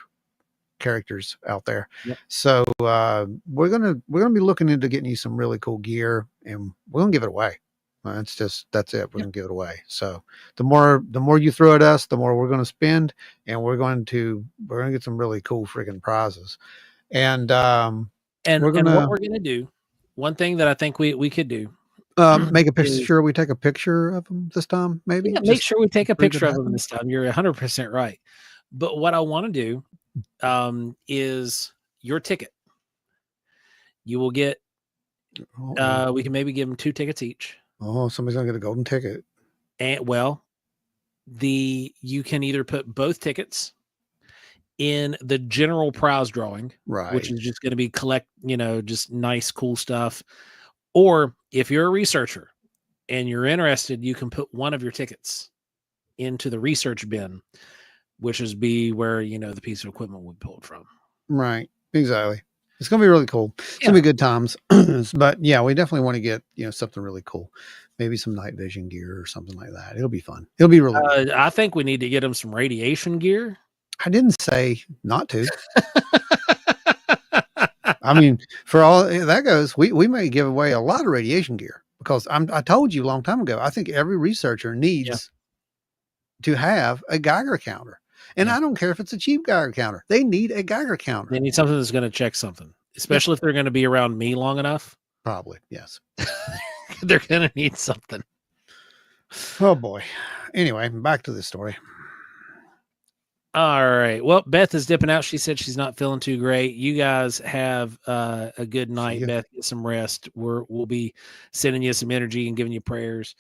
characters out there. Yep. So we're gonna be looking into getting you some really cool gear, and we're gonna give it away. That's it. We're gonna give it away. So the more you throw at us, the more we're gonna spend, and we're gonna get some really cool freaking prizes. And what we're gonna do, one thing that I think we could do, make a picture. Sure, we take a picture of them this time. Maybe make sure we take a picture of them this time. You're 100% right. But what I want to do is your ticket. You will get. We can maybe give them 2 tickets each. Oh, somebody's gonna get a golden ticket. And you can either put both tickets in the general prize drawing, right, which is just going to be collect, just nice, cool stuff. Or if you're a researcher and you're interested, you can put one of your tickets into the research bin, which is where, the piece of equipment we pulled from. Right. Exactly. It's going to be really cool. It's going to be good times. But yeah, we definitely want to get, something really cool. Maybe some night vision gear or something like that. It'll be fun. It'll be really fun. I think we need to get them some radiation gear. I didn't say not to. I mean, for all that goes, we may give away a lot of radiation gear, because I told you a long time ago, I think every researcher needs to have a Geiger counter. And I don't care if it's a cheap Geiger counter. They need a Geiger counter. They need something that's going to check something, especially if they're going to be around me long enough. Probably, yes. They're going to need something. Oh, boy. Anyway, back to this story. All right. Well, Beth is dipping out. She said she's not feeling too great. You guys have a good night, Beth. Get some rest. We'll be sending you some energy and giving you prayers.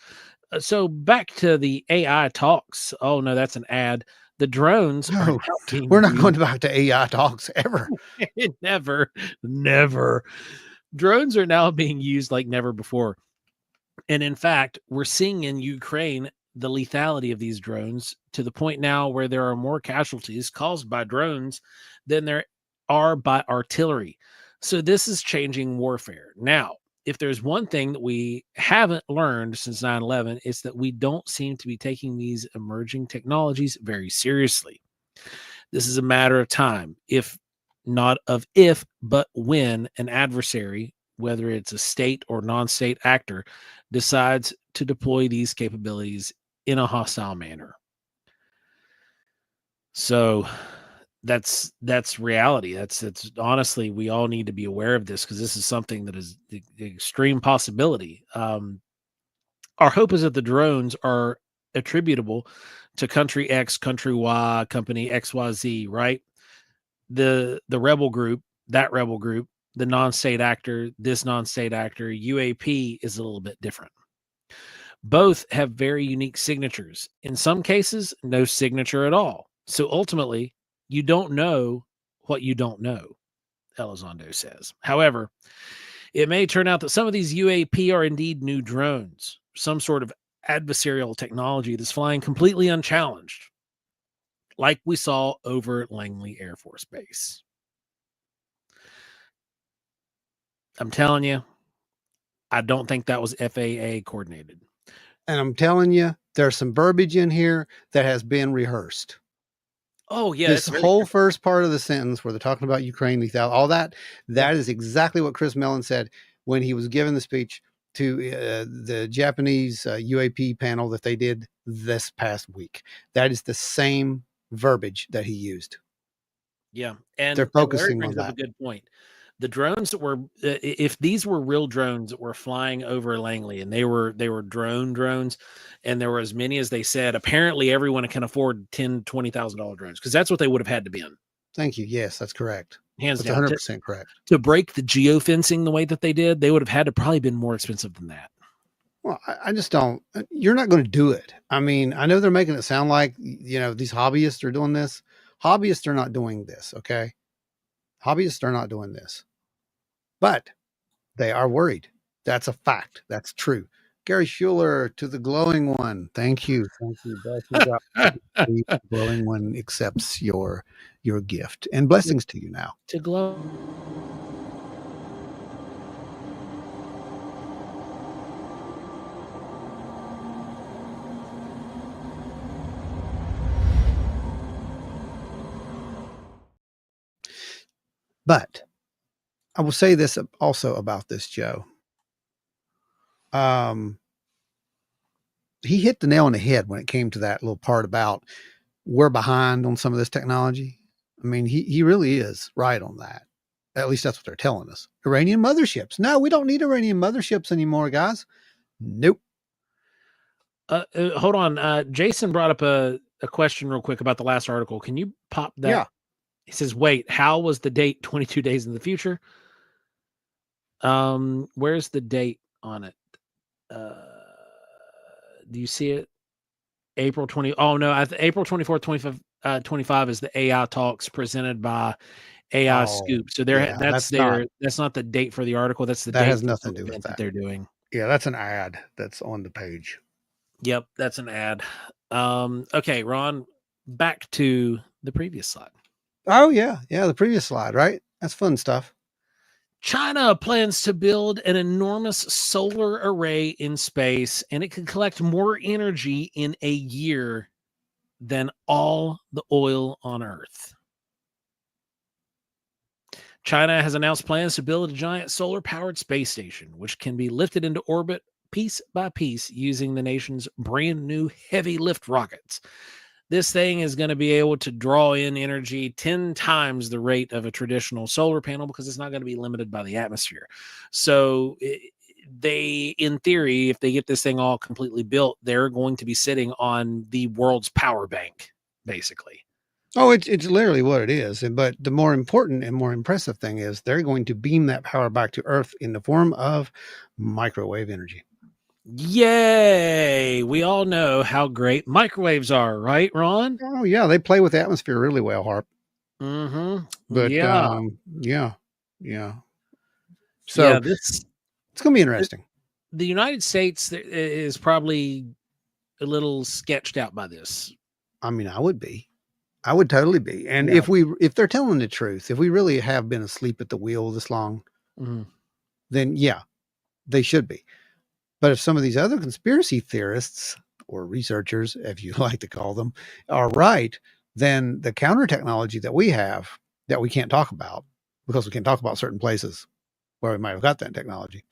So back to the AI talks. Oh, no, that's an ad. The drones. No, we're not going back to AI talks ever. Never. Drones are now being used like never before. And in fact, we're seeing in Ukraine the lethality of these drones to the point now where there are more casualties caused by drones than there are by artillery. So this is changing warfare. Now, if there's one thing that we haven't learned since 9/11, it's that we don't seem to be taking these emerging technologies very seriously. This is a matter of time, but when an adversary, whether it's a state or non-state actor, decides to deploy these capabilities in a hostile manner. So that's reality. That's honestly, we all need to be aware of this, because this is something that is the extreme possibility. Our hope is that the drones are attributable to country X, country Y, company XYZ, right? The rebel group, that rebel group, the non-state actor, this non-state actor. UAP is a little bit different. Both have very unique signatures. In some cases, no signature at all. So ultimately, you don't know what you don't know, Elizondo says. However, It may turn out that some of these UAP are indeed new drones, some sort of adversarial technology that's flying completely unchallenged, like we saw over Langley Air Force Base. I'm telling you, I don't think that was FAA coordinated. And I'm telling you, there's some verbiage in here that has been rehearsed. Oh, yeah. This whole first part of the sentence where they're talking about Ukraine, lethal, all that, that is exactly what Chris Mellon said when he was giving the speech to the Japanese UAP panel that they did this past week. That is the same verbiage that he used. Yeah. And they're Larry focusing brings on up a that. good point. The drones that were, if these were real drones that were flying over Langley, and they were drones, and there were as many as they said, apparently everyone can afford $10,000-$20,000 drones, because that's what they would have had to be in. Thank you. Yes, that's correct. Hands That's down. 100% correct. To break the geofencing the way that they did, they would have had to probably been more expensive than that. Well, I just don't. You're not going to do it. I mean, I know they're making it sound like, these hobbyists are doing this. Hobbyists are not doing this. Okay. Hobbyists are not doing this, but they are worried. That's a fact. That's true. Gary Schuler to the glowing one. Thank you. Thank you. Blessings out. The glowing one accepts your gift, and blessings to you now. To glow. But I will say this also about this, Joe. He hit the nail on the head when it came to that little part about we're behind on some of this technology. I mean, he really is right on that. At least that's what they're telling us. Iranian motherships. No, we don't need Iranian motherships anymore, guys. Nope. Hold on. Jason brought up a question real quick about the last article. Can you pop that? Yeah. He says, wait, how was the date 22 days in the future? Where's the date on it? Do you see it? April 20. Oh, no. April 24th, 25 is the AI talks presented by AI Scoop. So that's not the date for the article. That's the that date has for nothing the to do with event that. they're doing. Yeah, that's an ad that's on the page. Yep, that's an ad. Okay, Ron, back to the previous slide. Oh, yeah. Yeah, the previous slide, right? That's fun stuff. China plans to build an enormous solar array in space, and it can collect more energy in a year than all the oil on Earth. China has announced plans to build a giant solar-powered space station, which can be lifted into orbit piece by piece using the nation's brand new heavy lift rockets. This thing is going to be able to draw in energy 10 times the rate of a traditional solar panel because it's not going to be limited by the atmosphere. So they, in theory, if they get this thing all completely built, they're going to be sitting on the world's power bank, basically. Oh, it's literally what it is. But the more important and more impressive thing is they're going to beam that power back to Earth in the form of microwave energy. Yay! We all know how great microwaves are, right, Ron? Oh, yeah. They play with the atmosphere really well, Harp. Mm-hmm. But yeah. So it's going to be interesting. The United States is probably a little sketched out by this. I mean, I would totally be. And if they're telling the truth, if we really have been asleep at the wheel this long, then yeah, they should be. But if some of these other conspiracy theorists or researchers, if you like to call them, are right, then the counter technology that we have that we can't talk about because we can't talk about certain places where we might have got that technology,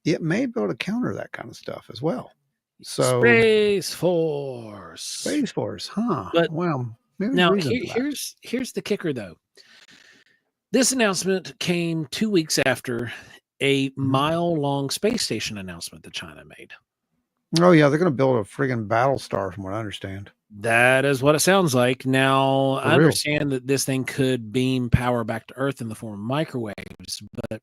it may be able to counter that kind of stuff as well. So Space Force, huh? But well, maybe now here's the kicker, though. This announcement came 2 weeks after a mile-long space station announcement that China made. Oh, yeah, they're going to build a friggin' battle star, from what I understand. That is what it sounds like. Now, I understand that this thing could beam power back to Earth in the form of microwaves, but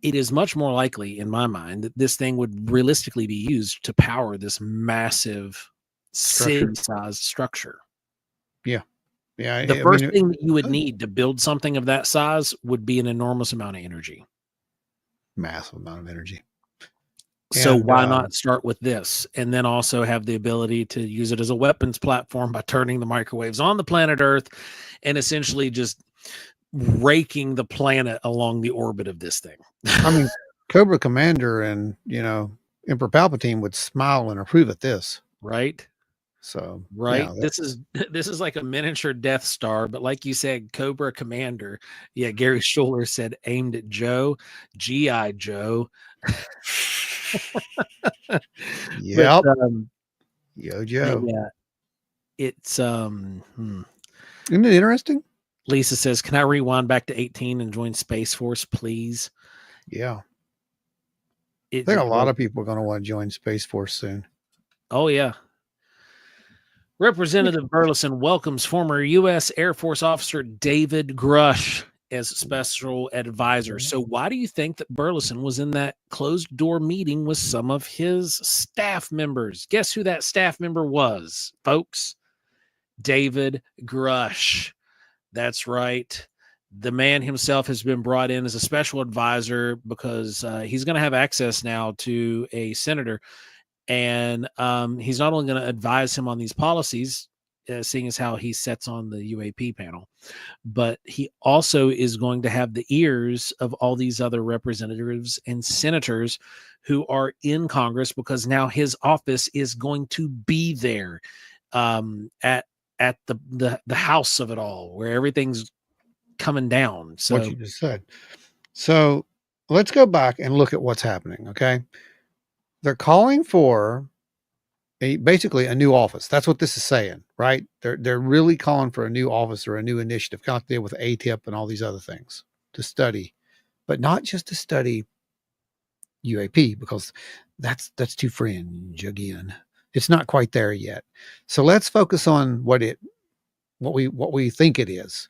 it is much more likely, in my mind, that this thing would realistically be used to power this massive city-sized structure. Yeah. Yeah, The I first mean, thing that you would could. need to build something of that size would be an enormous amount of energy. Massive amount of energy. So And, why not start with this and then also have the ability to use it as a weapons platform by turning the microwaves on the planet Earth and essentially just raking the planet along the orbit of this thing. I mean, Cobra Commander and, Emperor Palpatine would smile and approve at this. Right? So, Right. yeah, This is this is like a miniature Death Star, but like you said, Cobra Commander. Yeah, Gary Schuller said aimed at Joe, G.I. Joe. But yep. Yo, but Joe. yeah, it's Isn't it interesting? Lisa says, "Can I rewind back to 18 and join Space Force, please?" Yeah. It I think a just lot was. of people are going to want to join Space Force soon. Oh yeah. Yeah. Representative Burleson welcomes former U.S. Air Force officer David Grush as special advisor. So, why do you think that Burleson was in that closed door meeting with some of his staff members? Guess who that staff member was, folks? David Grush. That's right. The man himself has been brought in as a special advisor because he's going to have access now to a senator, and he's not only going to advise him on these policies, seeing as how he sits on the UAP panel, but he also is going to have the ears of all these other representatives and senators who are in Congress, because now his office is going to be there at the house of it all, where everything's coming down. What So you just said. So let's go back and look at what's happening. Okay. They're calling for basically a new office. That's what this is saying, right? They're really calling for a new office or a new initiative, kind of like they did with ATIP and all these other things to study, but not just to study UAP, because that's too fringe again. It's not quite there yet. So let's focus on what we think it is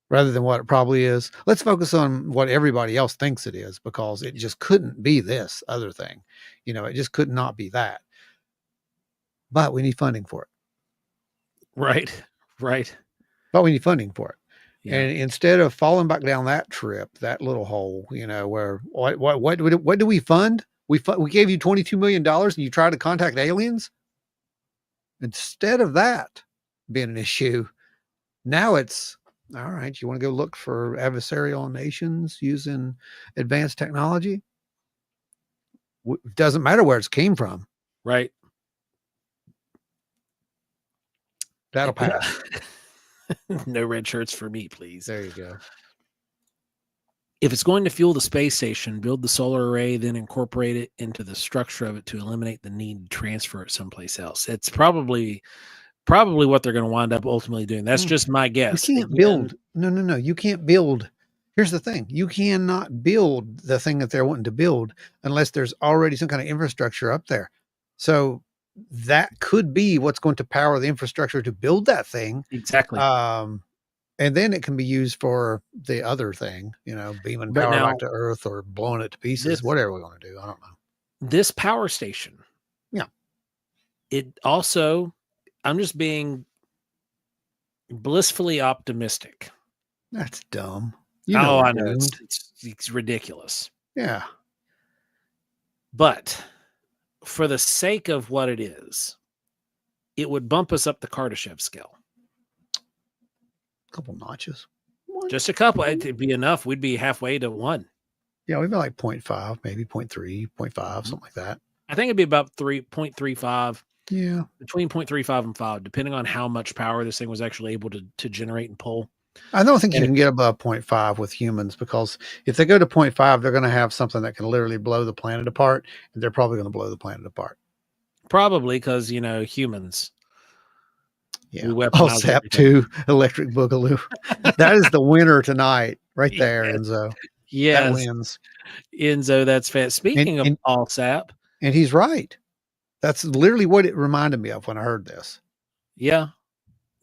rather than what it probably is. Let's focus on what everybody else thinks it is, because it just couldn't be this other thing. It just could not be that. But we need funding for it. right, right, But we need funding for it. yeah, And instead of falling back down that trip, that little hole, where what do we fund? We gave you $22 million and you try to contact aliens. Instead of that being an issue, now it's all right. You want to go look for adversarial nations using advanced technology? Doesn't matter where it came from. right. That'll pass. No red shirts for me, please. There you go. If it's going to fuel the space station, build the solar array, then incorporate it into the structure of it to eliminate the need to transfer it someplace else. It's probably what they're going to wind up ultimately doing. That's just my You guess. can't Again, build. No. You can't build. Here's the thing. You cannot build the thing that they're wanting to build unless there's already some kind of infrastructure up there. So that could be what's going to power the infrastructure to build that thing. exactly. And then it can be used for the other thing, beaming But power now back to Earth or blowing it to pieces, this whatever we want to do. I don't know. this power station, Yeah, it also, I'm just being blissfully optimistic. that's dumb. Oh, We're I know doomed. it's ridiculous. Yeah. But for the sake of what it is, it would bump us up the Kardashev scale. A couple notches. Just a couple. It'd be enough. We'd be halfway to 1. Yeah, we'd be like 0.5, maybe 0.3, 0.5, something like that. I think it'd be about 3.35, Yeah. between 0.35 and 5, depending on how much power this thing was actually able to generate and pull. I don't think you And can get above 0.5 with humans, because if they go to 0.5, they're going to have something that can literally blow the planet apart, and they're probably going to blow the planet apart. probably because, humans, Yeah. we Oh, weaponize Sap everything. 2, Electric Boogaloo. That is the winner tonight, right there, Yes. Enzo. That Yes. wins. Enzo, that's fast. And, Speaking of and, all sap, and he's right. That's literally what it reminded me of when I heard this. yeah.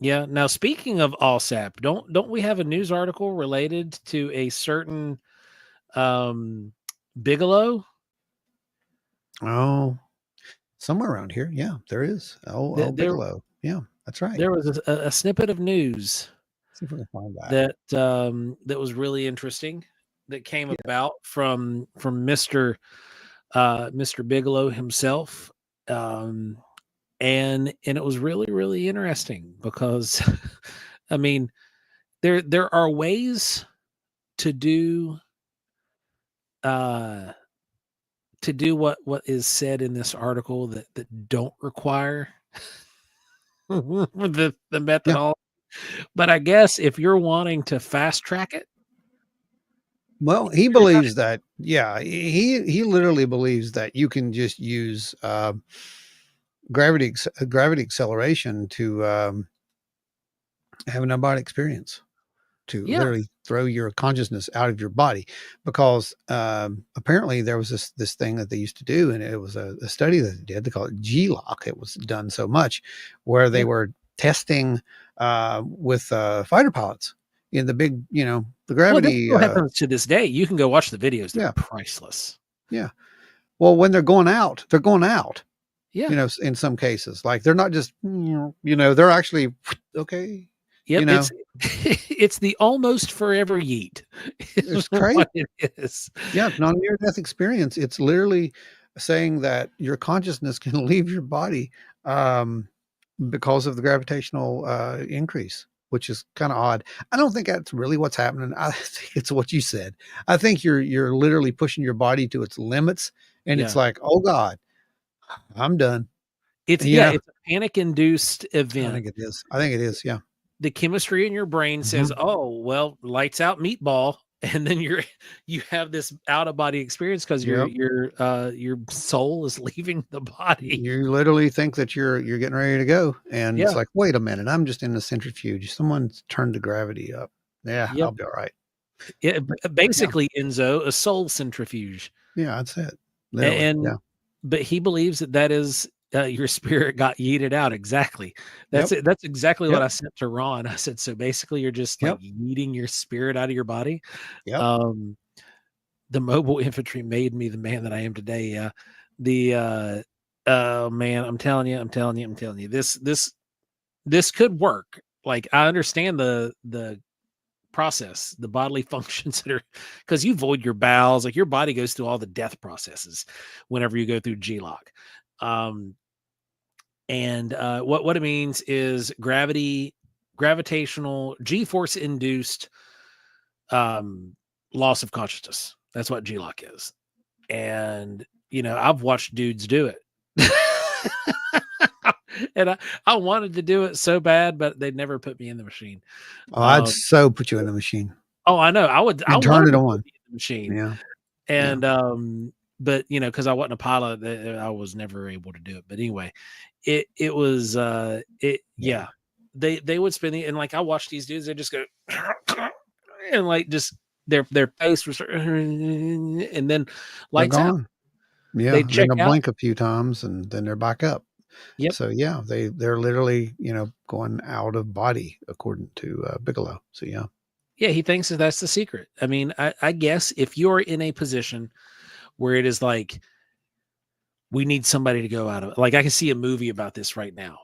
Yeah. Now, speaking of all sap, don't we have a news article related to a certain Bigelow? Oh, somewhere around here. Yeah, there is. Oh, There Bigelow. Yeah, that's right. there was a snippet of news See if we can find that. that was really interesting that came Yeah. about from Mr. Bigelow himself. Um, and it was really, really interesting because I mean, there are ways to do uh what is said in this article that don't require the Yeah. methodology. But I guess if you're wanting to fast track it, Well, he figure it out. believes that, yeah, he literally believes that you can just use gravity acceleration to have an out-of-body experience, to Yeah. literally throw your consciousness out of your body, because apparently there was this thing that they used to do, and it was a study that they did. They call it G-lock. It was done so much where Yeah. they were testing with fighter pilots in the big, the Well, this gravity. still happens to this day. You can go watch the videos. They're Yeah, priceless. yeah. Well, when they're going out, they're going out. Yeah. In some cases, like they're not just, they're actually okay. You Yep. know, It's the almost forever yeet is it's crazy. what it is. Yeah, it's not a near death experience. It's literally saying that your consciousness can leave your body um, because of the gravitational increase, which is kind of odd. I don't think that's really what's happening. I think it's what you said. I think you're literally pushing your body to its limits, and it's Yeah. like, oh God, I'm done. It's You know, it's a panic induced I event. think it is. I think it is. Yeah. The chemistry in your brain says, Mhm. "Oh, well, lights out meatball." And then you have this out of body experience because Yep. your soul is leaving the body. You literally think that you're getting ready to go, and it's Yeah. like, wait a minute, I'm just in the centrifuge. Someone's turned the gravity up. Yeah, Yep. I'll be all right. Yeah, Basically, Enzo, a soul centrifuge. yeah, that's it. Literally, And yeah. but he believes that is, your spirit got yeeted out. Exactly. That's Yep, it. That's exactly what yep, I said to Ron. I said, "So basically you're just like yep, yeeting your spirit out of your body." yep. Um, the mobile infantry made me the man that I am today. Yeah. The oh man, I'm telling you, this could work. Like I understand the process, the bodily functions that are because you void your bowels, like your body goes through all the death processes whenever you go through G-lock. Um, and what it means is gravitational G-force induced loss of consciousness. That's what G-lock is. And I've watched dudes do it. And I wanted to do it so bad, but they'd never put me in the machine. Oh, I'd Um, so put you in the machine oh, I know. I and turn wanted it to put on. me in the machine. Yeah, yeah, And but because I wasn't a pilot, I was never able to do it. But anyway, it was it yeah. yeah. They would spin the and like I watch these dudes, they just go and like just their face was and then They're lights out. gone. Yeah, They and then check they'll out. blink a few times, and then they're back up. Yep. So yeah, they're literally going out of body according to Bigelow. So yeah, Yeah, he thinks that that's the secret. I mean, I guess if you're in a position where it is like we need somebody to go out of it, like I can see a movie about this right now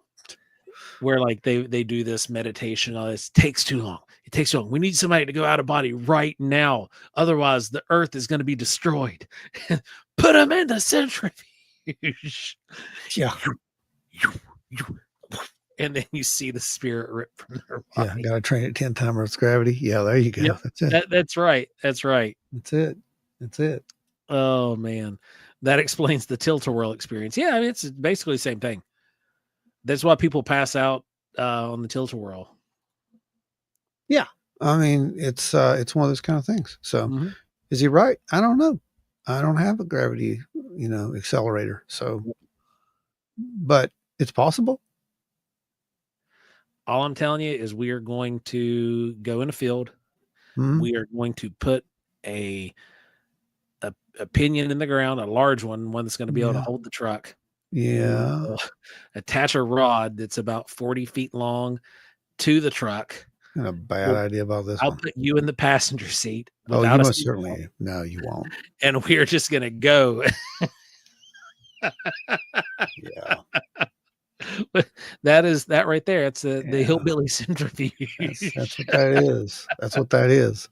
where like they do this meditation. Oh, this takes too long. It takes too long. We need somebody to go out of body right now. Otherwise, the earth is going to be destroyed. Put them in the centrifuge. yeah, And then you see the spirit rip from their yeah. body. Got to train at 10 times Earth's gravity. Yeah, there you go. Yep. That's it. That's right. That's right. That's it. That's it. Oh man, that explains the tilt-a-whirl experience. Yeah, I mean it's basically the same thing. That's why people pass out on the tilt-a-whirl. Yeah. I mean, it's one of those kind of things. So Mhm. is he right? I don't know. I don't have a gravity, accelerator. So, but it's possible. All I'm telling you is we are going to go in a field. Mhm. We are going to put a a pinion in the ground, a large one that's going to be able to Yeah. hold the truck. We Yeah. will attach a rod that's about 40 feet long to the truck. Got a bad We'll, idea about this I'll one. put you in the passenger seat Oh, you without a most seatbelt, certainly. No, you won't. and we're just going to go. Yeah. That is that right there. It's the Yeah, hillbilly centrifuge. that's what that is. That's what that is.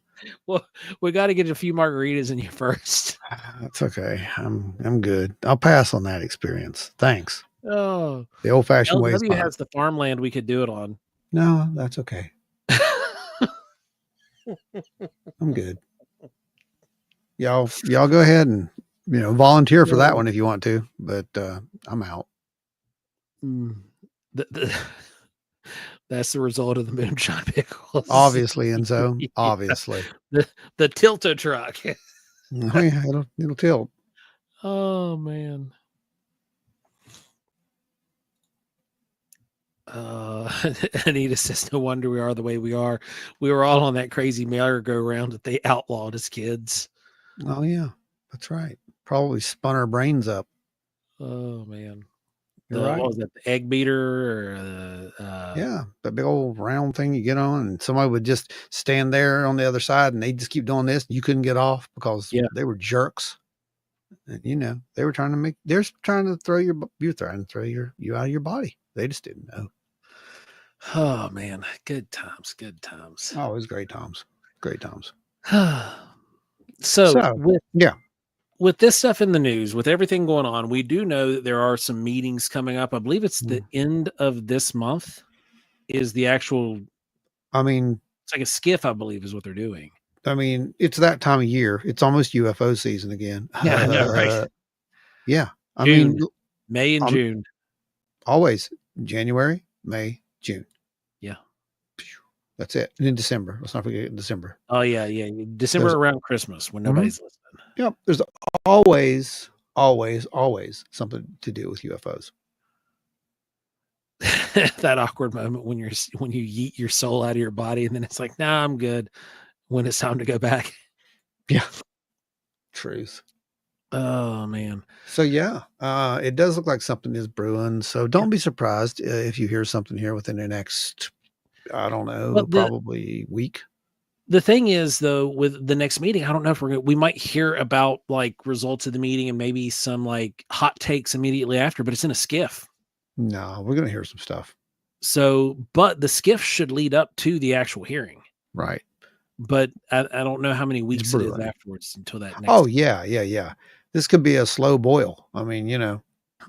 Well, we got to get a few margaritas in you first. That's okay. I'm good. I'll pass on that experience. Thanks. Oh, The old fashioned way is LW fine. has the farmland we could do it on. No, that's okay. I'm good. Y'all go ahead and volunteer for that No. one if you want to, but I'm out. Mm. The that's the result of the moonshine pickles. Obviously, Enzo. Yeah. Obviously. The tilter truck. Oh yeah, it'll tilt. Oh man. Anita says, "No wonder we are the way we are. We were all on that crazy merry-go-round that they outlawed as kids." Oh yeah, that's right. Probably spun our brains up. Oh man. You're What right. was that? The egg beater or Yeah, that big old round thing you get on, and somebody would just stand there on the other side, and they just keep doing this. You couldn't get off because yeah. they were jerks. And, they were trying to they're trying to throw you're trying to throw you out of your body. They just didn't know. Oh man, good times, good times. Oh, it was great times. Great times. So So, yeah. with this stuff in the news, with everything going on, we do know that there are some meetings coming up. I believe it's the Mm. end of this month is the actual I mean, it's like a skiff, I believe, is what they're doing. it's that time of year. It's almost UFO season again. Yeah, I know, right? Yeah. I mean, June, May and I'm June. always January, May, June. Yeah. That's it. And in December. Let's not forget December. Oh yeah, yeah. December There's around Christmas when Mhm. nobody's listening. Yep. There's always, always, always something to do with UFOs. That awkward moment when you yeet your soul out of your body and then it's like, nah, I'm good. When it's time to go back. Yeah. Truth. Oh man. So yeah, it does look like something is brewing. So don't be surprised if you hear something here within the next, I don't Well, know, probably week. the thing is though, with the next meeting, I don't know if we might hear about like results of the meeting and maybe some like hot takes immediately after, but it's in a skiff. No, we're gonna hear some stuff. So, but the skiff should lead up to the actual hearing. Right. But I don't know how many It's weeks it is brewing. afterwards until that Oh next. yeah, yeah, yeah. This could be a slow boil. I mean,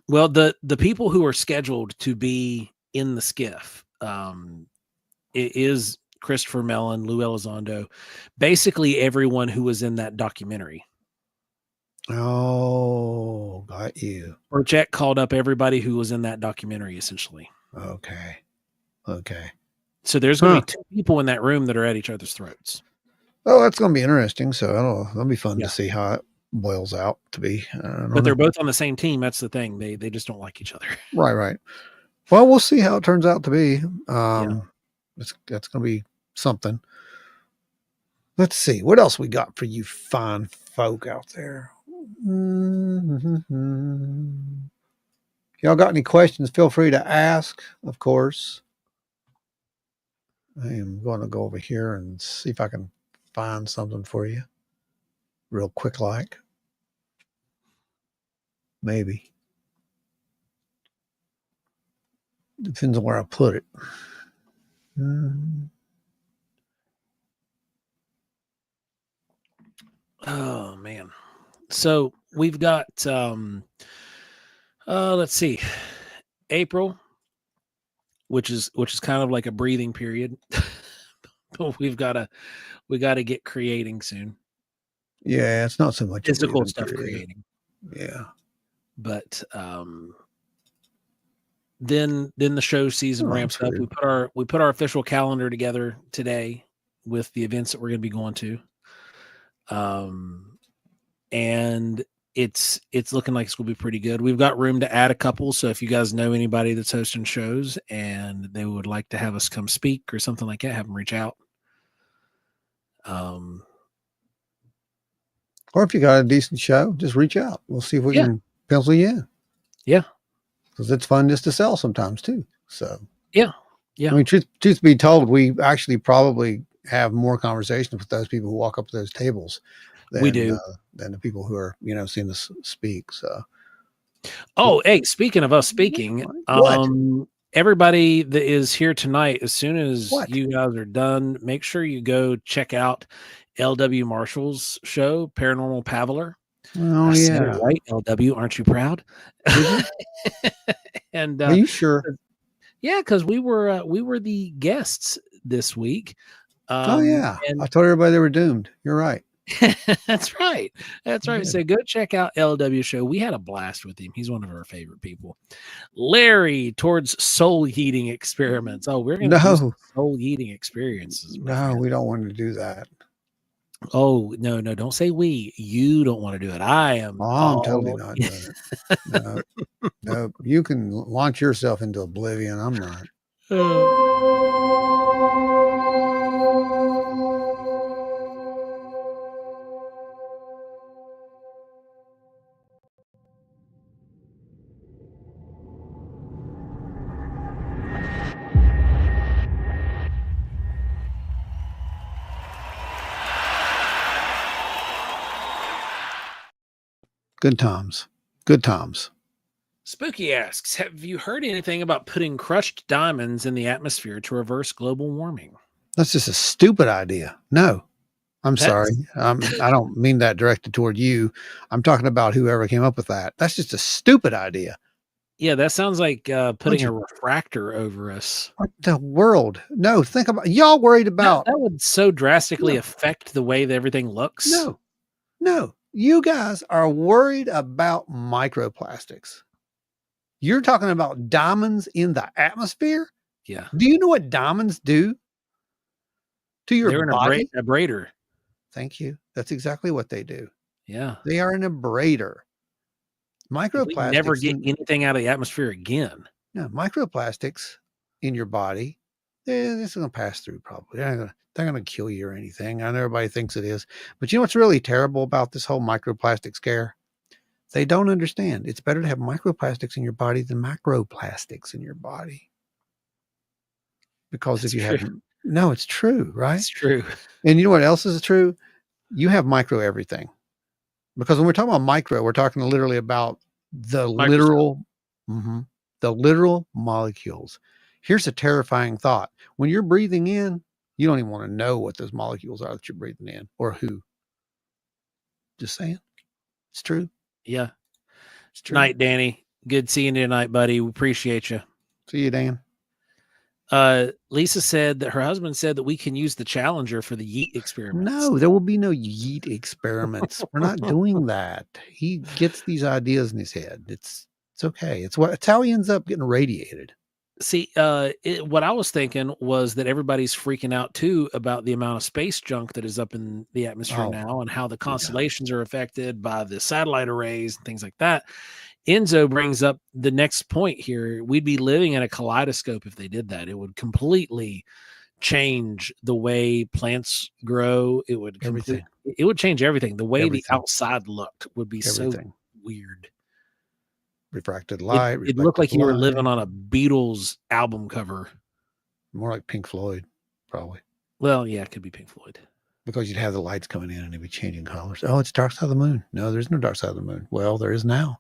Well, the people who are scheduled to be in the skiff, it is Christopher Mellon, Lou Elizondo, basically everyone who was in that documentary. Oh, got you. Burchett called up everybody who was in that documentary, essentially. Okay. Okay. So there's going to be two people in that room that are at each other's throats. Oh, that's going to be interesting. So that'll be fun Yeah. to see how it boils out to be. But they're both on the same team. That's the thing. They just don't like each other. Right, right. Well, we'll see how it turns out to be. Yeah. That's going to be something. Let's see what else we got for you fine folk out there. Mm-hmm. Y'all got any questions? Feel free to ask, of course. I am going to go over here and see if I can find something for you real quick, like maybe. Depends on where I put it. Oh man. So we've got let's see. April, which is kind of like a breathing period. But we got to get creating soon. Yeah, it's not so much Physical stuff creating. Yeah. But then the show season ramps up. We put our official calendar together today with the events that we're going to be going to. And it's looking like it's going to be pretty good. We've got room to add a couple. So if you guys know anybody that's hosting shows and they would like to have us come speak or something like that, have them reach out. Or if you got a decent show, just reach out. We'll see if we can pencil you in. Yeah. Because it's fun just to sell sometimes too. So yeah. Yeah. I mean, truth be told, we actually probably have more conversations with those people who walk up to those tables than, we do than the people who are, seeing us speak. So Oh, hey, speaking of us speaking, What? everybody that is here tonight, as soon as What? you guys are done, make sure you go check out LW Marshall's show, Paranormal Paveler. Oh I said it yeah. right, LW. Aren't you proud? Did you? And Are you sure? yeah, because we were the guests this week. Oh yeah. And I told everybody they were doomed. You're right. that's right. That's I right. did. So go check out LW show. We had a blast with him. He's one of our favorite people. Larry towards soul heating experiments. Oh, we're gonna do some No, soul heating experiences, my no, friend. we don't want to do that. Oh no, no, don't say we. You don't want to do it. I am Oh, I'm totally all not doing it. No, no. You can launch yourself into oblivion. I'm not. Good times. Good times. Spooky asks, have you heard anything about putting crushed diamonds in the atmosphere to reverse global warming? That's just a stupid idea. No, I'm sorry. That's I don't mean that directed toward you. I'm talking about whoever came up with that. That's just a stupid idea. yeah, that sounds like Bunch putting a of refractor over us. what the world? No, think about y'all worried That about that would so drastically no, affect the way that everything looks. no, no. You guys are worried about microplastics. You're talking about diamonds in the atmosphere? Yeah. Do you know what diamonds do to your They're an body? abrader. Thank you. That's exactly what they do. Yeah. They are an abrader. If we never Microplastics get in anything out of the atmosphere again. no, microplastics in your body, this is going to pass through probably. They're going to kill you or anything. I know everybody thinks it is. But you know what's really terrible about this whole microplastic scare? They don't understand. It's better to have microplastics in your body than macroplastics in your body. Because if That's you true. have no, it's true, right? It's true. And you know what else is true? You have micro everything. Because when we're talking about micro, we're talking literally about the Microscope. literal, mhm, the literal molecules. Here's a terrifying thought. When you're breathing in, you don't even want to know what those molecules are that you're breathing in or who. Just saying. It's true. Yeah. It's true. Night, Danny. Good seeing you tonight, buddy. We appreciate you. See you, Dan. Lisa said that her husband said that we can use the Challenger for the yeet experiments. No, there will be no yeet experiments. We're not doing that. He gets these ideas in his head. It's okay. It's how he ends up getting radiated. See, what I was thinking was that everybody's freaking out too about the amount of space junk that is up in the atmosphere Oh, now and how the yeah. constellations are affected by the satellite arrays and things like that. Enzo brings up the next point here. We'd be living in a kaleidoscope if they did that. It would completely change the way plants grow. It would Everything. it would change everything. The way the Everything. outside looked would be so Everything. weird. Refracted light, It looked reflected like you were living light. on a Beatles album cover. More like Pink Floyd, probably. Well, yeah, it could be Pink Floyd. Because you'd have the lights coming in and they'd be changing colors. Oh, it's dark side of the moon. No, there's no dark side of the moon. Well, there is now.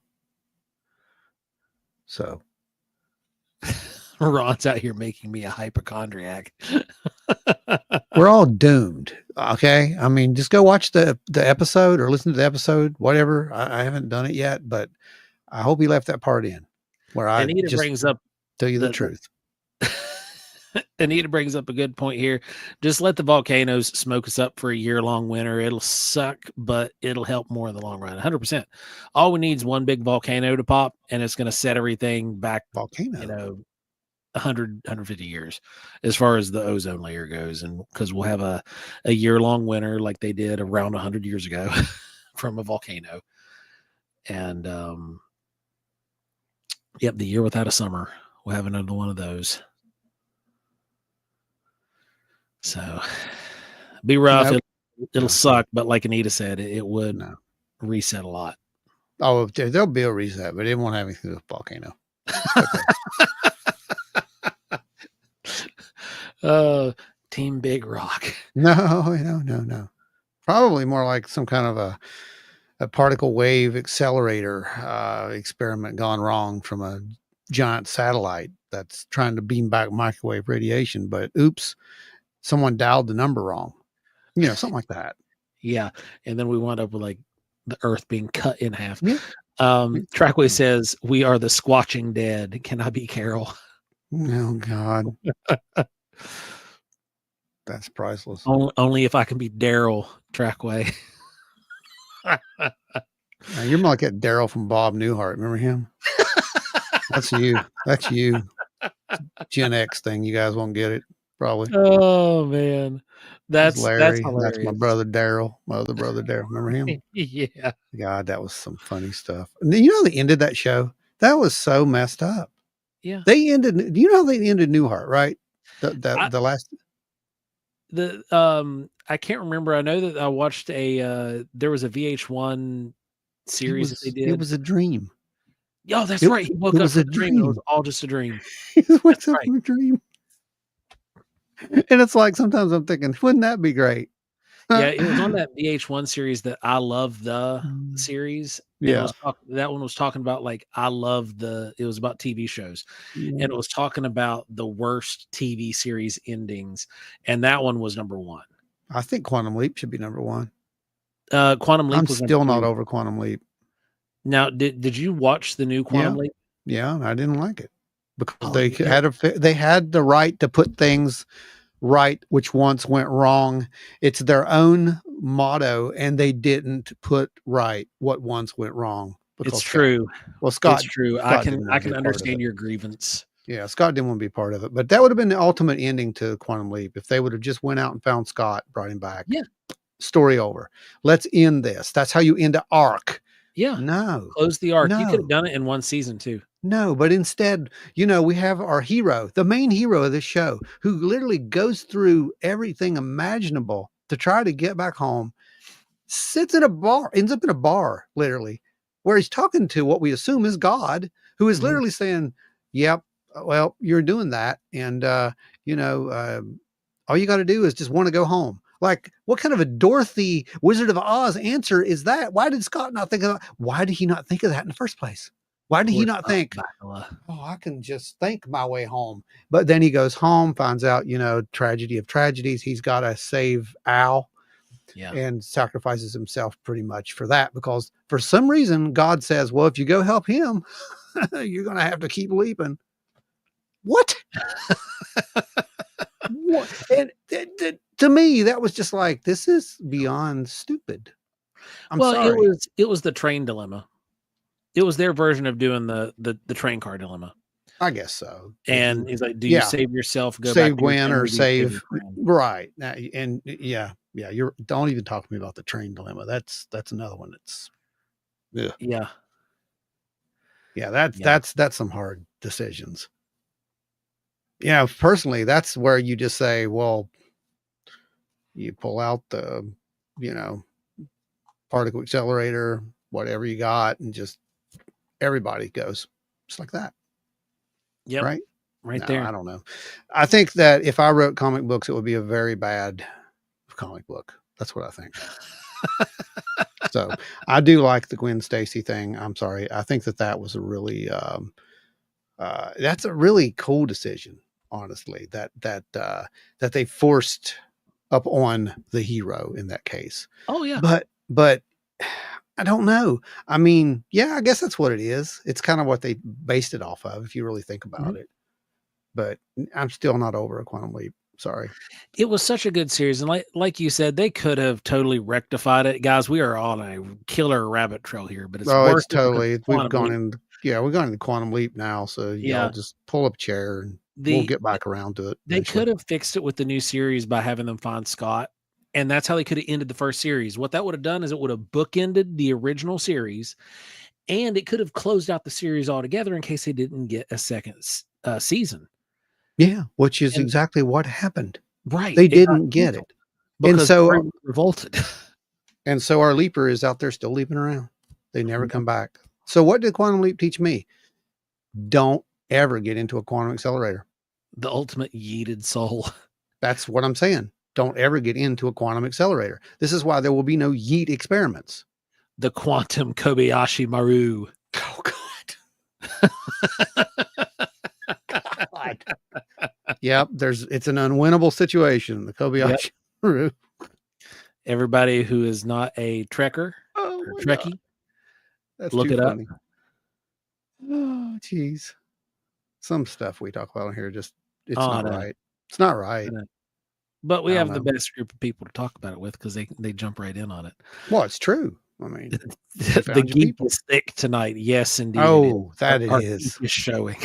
So Ron's out here making me a hypochondriac. we're all doomed. Okay. I mean, just go watch the episode or listen to the episode, whatever. I haven't done it yet, but I hope he left that part in where I Anita just brings up tell you the truth. Anita brings up a good point here. Just let the volcanoes smoke us up for a year-long winter. It'll suck, but it'll help more in the long run. 100%. All we need is one big volcano to pop, and it's going to set everything back, Volcano. 150 years as far as the ozone layer goes. And because we'll have a year-long winter like they did around 100 years ago from a volcano. And, yep, the year without a summer. We'll have another one of those. So be rough. Nope. It'll suck, but like Anita said, it would No. reset a lot. Oh, there'll be a reset, but it won't have anything to do with volcano. Okay. Team Big Rock. No. Probably more like some kind of a particle wave accelerator experiment gone wrong from a giant satellite that's trying to beam back microwave radiation, but oops, someone dialed the number wrong. Something like that. Yeah. And then we wound up with like the earth being cut in half. Yeah. Trackway Exactly. says, "We are the squatching dead. Can I be Carol?" Oh God. That's priceless. Only if I can be Daryl, Trackway. You're more like that Daryl from Bob Newhart. Remember him? That's you. That's you. Gen X thing. You guys won't get it, probably. Oh man. It's That's Larry. That's my hilarious. brother Daryl. My other brother Daryl. Remember him? Yeah. God, that was some funny stuff. And then, they ended that show? That was so messed up. Yeah. They ended. Do you know how they ended Newhart? Right? I, The last. I can't remember. I know that I watched there was a VH1 It series that they was. It did. was a dream. Oh, that's It right. He it woke up was a from the dream and it was dream. all just a dream. He That's wakes up right. from a dream, and it's like sometimes I'm thinking, wouldn't that be great? Yeah, it was on that VH1 series that I Love the Mm, series, and yeah. that one was talking about, like, it was about TV shows, and Yeah. it was talking about the worst TV series endings, and that one was number 1. I think Quantum Leap should be number one. Quantum I'm Leap was number still not 2. over Quantum Leap. Now, did you watch the new Yeah. Quantum Leap? Yeah, I didn't like it because Oh, you did? they had the right to put things right which once went wrong. It's their own motto, and they didn't put right what once went wrong It's because true. It's Scott true. Scott didn't I want to be can a part of understand it. your grievance. Yeah, Scott didn't want to be part of it, but that would have been the ultimate ending to Quantum Leap if they would have just went out and found Scott, brought him back. Yeah, Story over. Let's end this. That's how you end an arc. yeah. No, Close the arc. You could have no. done it in 1 season too. No, but instead, we have our hero, the main hero of this show, who literally goes through everything imaginable to try to get back home, sits in a bar, ends up in a bar, literally, where he's talking to what we assume is God, who is Mhm. literally saying, "Yep, well, you're doing that, and all you got to do is just want to go home." Like, what kind of a Dorothy Wizard of Oz answer is that? Why did Scott not think of that? Why did he not think of that in the first place? Why did he Poor not Scott think, Bakula. oh, I can just think my way home? But then he goes home, finds out, tragedy of tragedies. He's got to save Al Yeah. and sacrifices himself pretty much for that because for some reason, God says, well, if you go help him, you're going to have to keep leaping. What? What? And to me, that was just like, this is beyond stupid. I'm Well, sorry. it was the train dilemma. It was their version of doing the train car dilemma. I guess so. And he's like, "Do you Yeah, save yourself, go back save to your Gwen or family, do you save your save friend?" right. And yeah, you're don't even talk to me about the train dilemma. That's another one that's ugh. Yeah. Yeah, Yeah. that's some hard decisions. Personally, that's where you just say, well, you pull out the, you know, particle accelerator, whatever you got, and just everybody goes just like that, Yep. right? Right No, I there. don't know. I think that if I wrote comic books, it would be a very bad comic book. That's what I think. So I do like the Gwen Stacy thing. I'm sorry. I think that was a really that's a really cool decision, honestly. That they forced up on the hero in that case. Oh, yeah. But I don't know. I mean, yeah, I guess that's what it is. It's kind of what they based it off of, if you really think about Mhm. it. But I'm still not over a Quantum Leap. Sorry. It was such a good series, and like you said, they could have totally rectified it. Guys, we are on a killer rabbit trail here, but it's Oh, worth it's it because totally we've Quantum gone Leap. in. Yeah, we've gone into Quantum Leap now. So y'all Yeah. just pull up a chair and we'll The get back around to it They eventually. could have fixed it with the new series by having them find Scott, and that's how they could have ended the first series. What that would have done is it would have bookended the original series, and it could have closed out the series altogether in case they didn't get a second season. Yeah, which is And exactly what happened. right, They it got didn't get canceled it. And because so everyone revolted. our leaper is out there still leaping around. They never Yep. come back. So what did Quantum Leap teach me? Don't ever get into a quantum accelerator. The ultimate yeeted soul. That's what I'm saying. Don't ever get into a quantum accelerator. This is why there will be no yeet experiments. the quantum Kobayashi Maru. Oh God. Yep, it's an unwinnable situation. The Yep. Kobayashi Maru. Everybody who is not a Trekker Oh or my God, Trekkie, that's look too it up. funny. Oh, geez. Some stuff we talk about here it's Oh, I not know. right. It's not I right. know. But we I don't have the know. best group of people to talk about it with because they jump right in on it. Well, it's true. I mean, you The found your geek people. is thick tonight. Yes, indeed it is. Oh, that it Our geek is. is showing.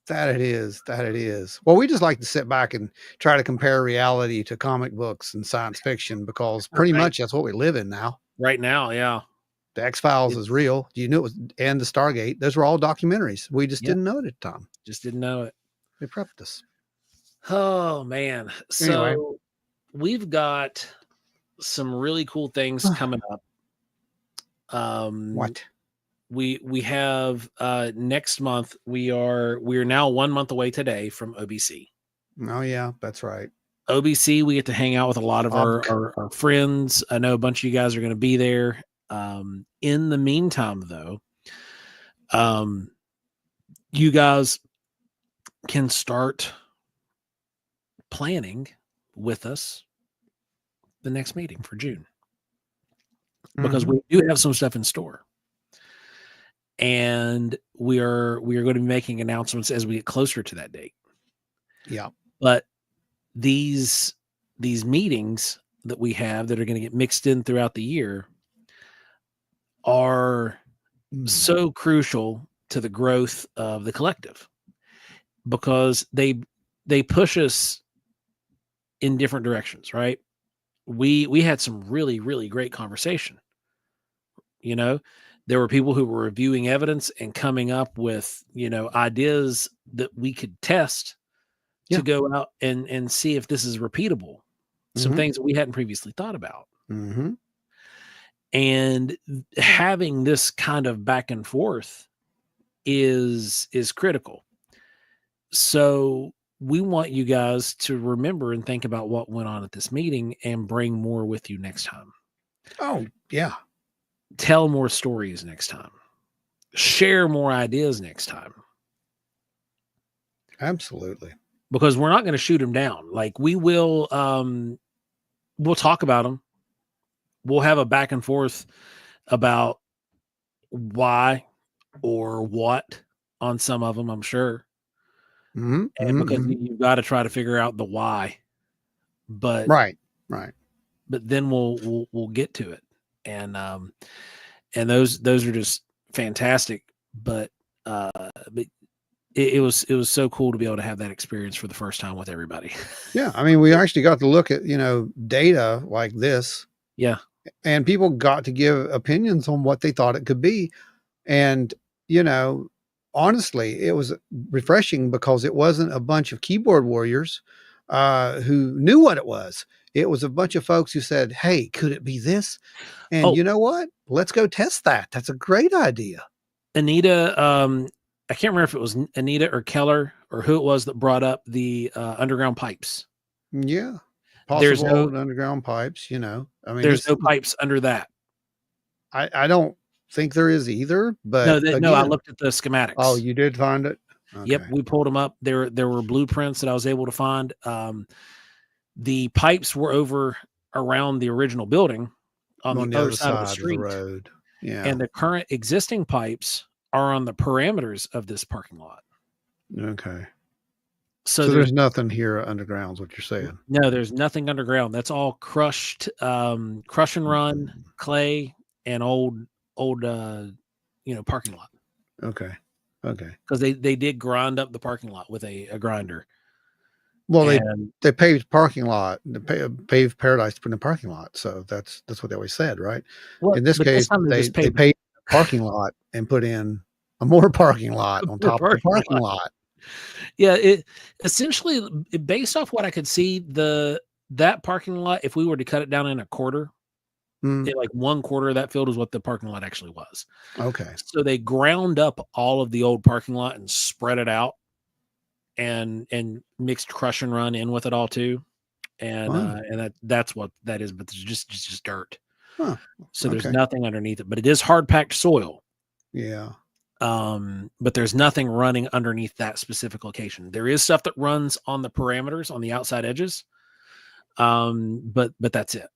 That it is. That it is. Well, we just like to sit back and try to compare reality to comic books and science fiction because pretty Right. much that's what we live in now. Right now, yeah. The X-Files is It's real. You knew it was, and the Stargate. Those were all documentaries. We just Yep, didn't know it at the time. just didn't know it. They prepped us. Oh man. Anyway, So we've got some really cool things coming up. what? We have next month we are now 1 month away today from OBC. Oh yeah, that's right. OBC, we get to hang out with a lot of Obk. our friends. I know a bunch of you guys are going to be there. In the meantime, though, you guys can start planning with us the next meeting for June because Mhm. we do have some stuff in store. And we are going to be making announcements as we get closer to that date. Yeah. But these meetings that we have that are going to get mixed in throughout the year are so crucial to the growth of the collective because they push us in different directions, right? We had some really, really great conversation. You know, there were people who were reviewing evidence and coming up with, ideas that we could test Yeah. to go out and see if this is repeatable. Some Mhm. things that we hadn't previously thought about. Mhm. And having this kind of back and forth is critical. So we want you guys to remember and think about what went on at this meeting and bring more with you next time. Oh, yeah. Tell more stories next time. Share more ideas next time. Absolutely. Because we're not going to shoot them down. Like we will we'll talk about them. We'll have a back and forth about why or what on some of them, I'm sure. Mhm. And because Mhm. you've got to try to figure out the why. But Right. Right. then we'll get to it. And those are just fantastic. But it was so cool to be able to have that experience for the first time with everybody. Yeah. I mean, we actually got to look at, data like this, Yeah. and people got to give opinions on what they thought it could be. And, you know, honestly, it was refreshing because it wasn't a bunch of keyboard warriors who knew what it was. It was a bunch of folks who said, "Hey, could it be this?" And Oh, you know what? Let's go test that. That's a great idea. Anita, I can't remember if it was Anita or Keller or who it was that brought up the underground pipes. Yeah. There's Possible no old underground pipes, I mean, there's no pipes under that. I don't think there is either, but No, I again, looked at the oh, schematics. you did find it? Yep, Okay. we pulled them up. There were blueprints that I was able to find. The pipes were over around the original building on the On the other other side of the side of the street, road. Yeah. and the current existing pipes are on the parameters of this parking lot. Okay. So So there's nothing here underground is what you're saying. there's nothing underground. That's all crushed, crush and run Mhm. clay and old parking lot Okay. Okay. because they did grind up the parking lot with a grinder. Well, And they paved parking lot, paved paradise to put in the parking lot. So that's what they always said, right? what? In this But this case, time they they just paved paved the parking lot and put in a more parking lot on the top of the parking parking lot. lot. Yeah, it essentially based off what I could see, that parking lot, if we were to cut it down in a quarter, Mm, like 1/4 of that field is what the parking lot actually was. okay. So they ground up all of the old parking lot and spread it out and mixed crush and run in with it all too. And Wow. that's what that is, but it's just dirt. Huh. So there's Okay. nothing underneath it, but it is hard packed soil. Yeah. But there's nothing running underneath that specific location. There is stuff that runs on the parameters on the outside edges. But that's it.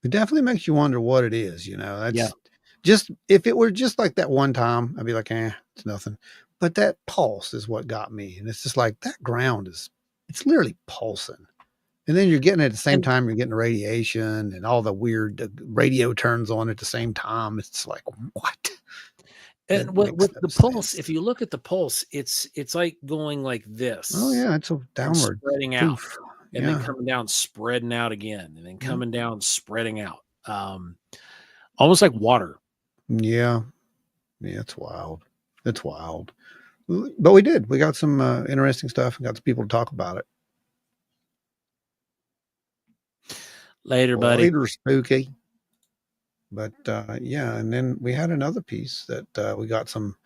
It definitely makes you wonder what it is, you know. Yeah. That's just if it were just like that one time, I'd be like, it's nothing. But that pulse is what got me. And it's just like that ground it's literally pulsing. And then you're getting at the same And time, you're getting the radiation and all the weird radio turns on at the same time. It's like, what? It makes with no the pulse, sense. if you look at the pulse, it's like going like Oh this yeah, it's a and downward spreading out, poof. and then Yeah. coming down, spreading out again, and then Yeah. coming down, spreading out. Almost like water. Yeah. Yeah, it's wild. It's wild. But we did. We got some interesting stuff and got some people to talk about it. Later, buddy. Later, spooky. But yeah, and then we had another piece that we got some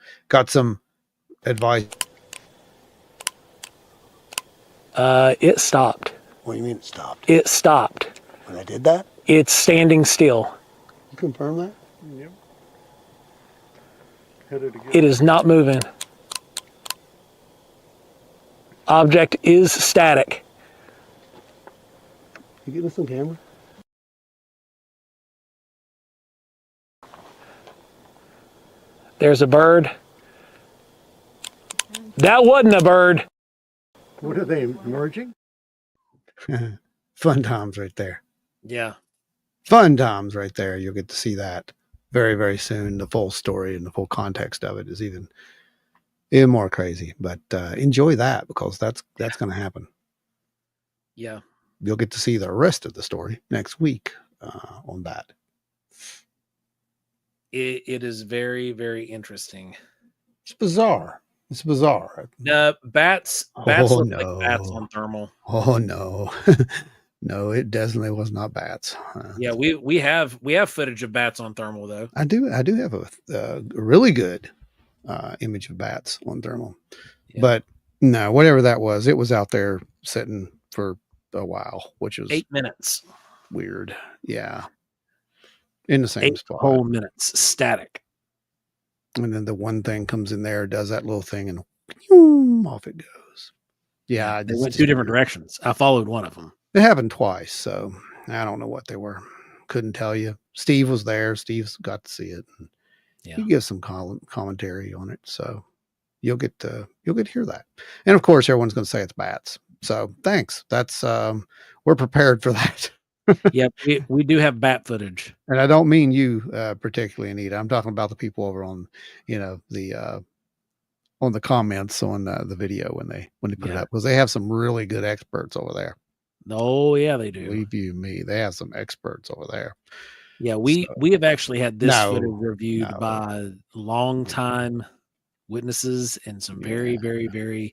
advice. It stopped. What do you mean it stopped? It stopped. When I did that? It's standing still. You confirm that? Yep. Hit it again. It is not moving. Object is static. You get this on camera? There's a bird. That wasn't a bird. What are they merging? Fun times right there. Yeah. Fun times right there. You'll get to see that very, very soon. The full story and the full context of it is even more crazy. But enjoy that because that's going to happen. Yeah. You'll get to see the rest of the story next week on that. It is very, very interesting. It's bizarre. It's bizarre. Bats look like bats on thermal. Oh no. No, it definitely was not bats. Yeah, we have footage of bats on thermal though. I do have a really good image of bats on thermal. Yeah. But no, whatever that was, it was out there sitting for a while, which was 8 minutes. Weird. Yeah. In the same 8 spot. whole minutes, static. And then the one thing comes in there, does that little thing, and whoom, off it goes. Yeah. They went 2 different directions. I followed one of them. It happened twice, so I don't know what they were. Couldn't tell you. Steve was there. Steve's got to see it. And he gives some commentary on it, so you'll get to hear that. And of course, everyone's going to say it's bats. So thanks. That's we're prepared for that. Yeah, we do have bat footage. And I don't mean you particularly, Anita. I'm talking about the people over on, the on the comments on the video when they put it up, because they have some really good experts over there. Oh yeah, they do. Believe you me, they have some experts over there. Yeah, we have actually had this footage reviewed by longtime witnesses and some very, very, very,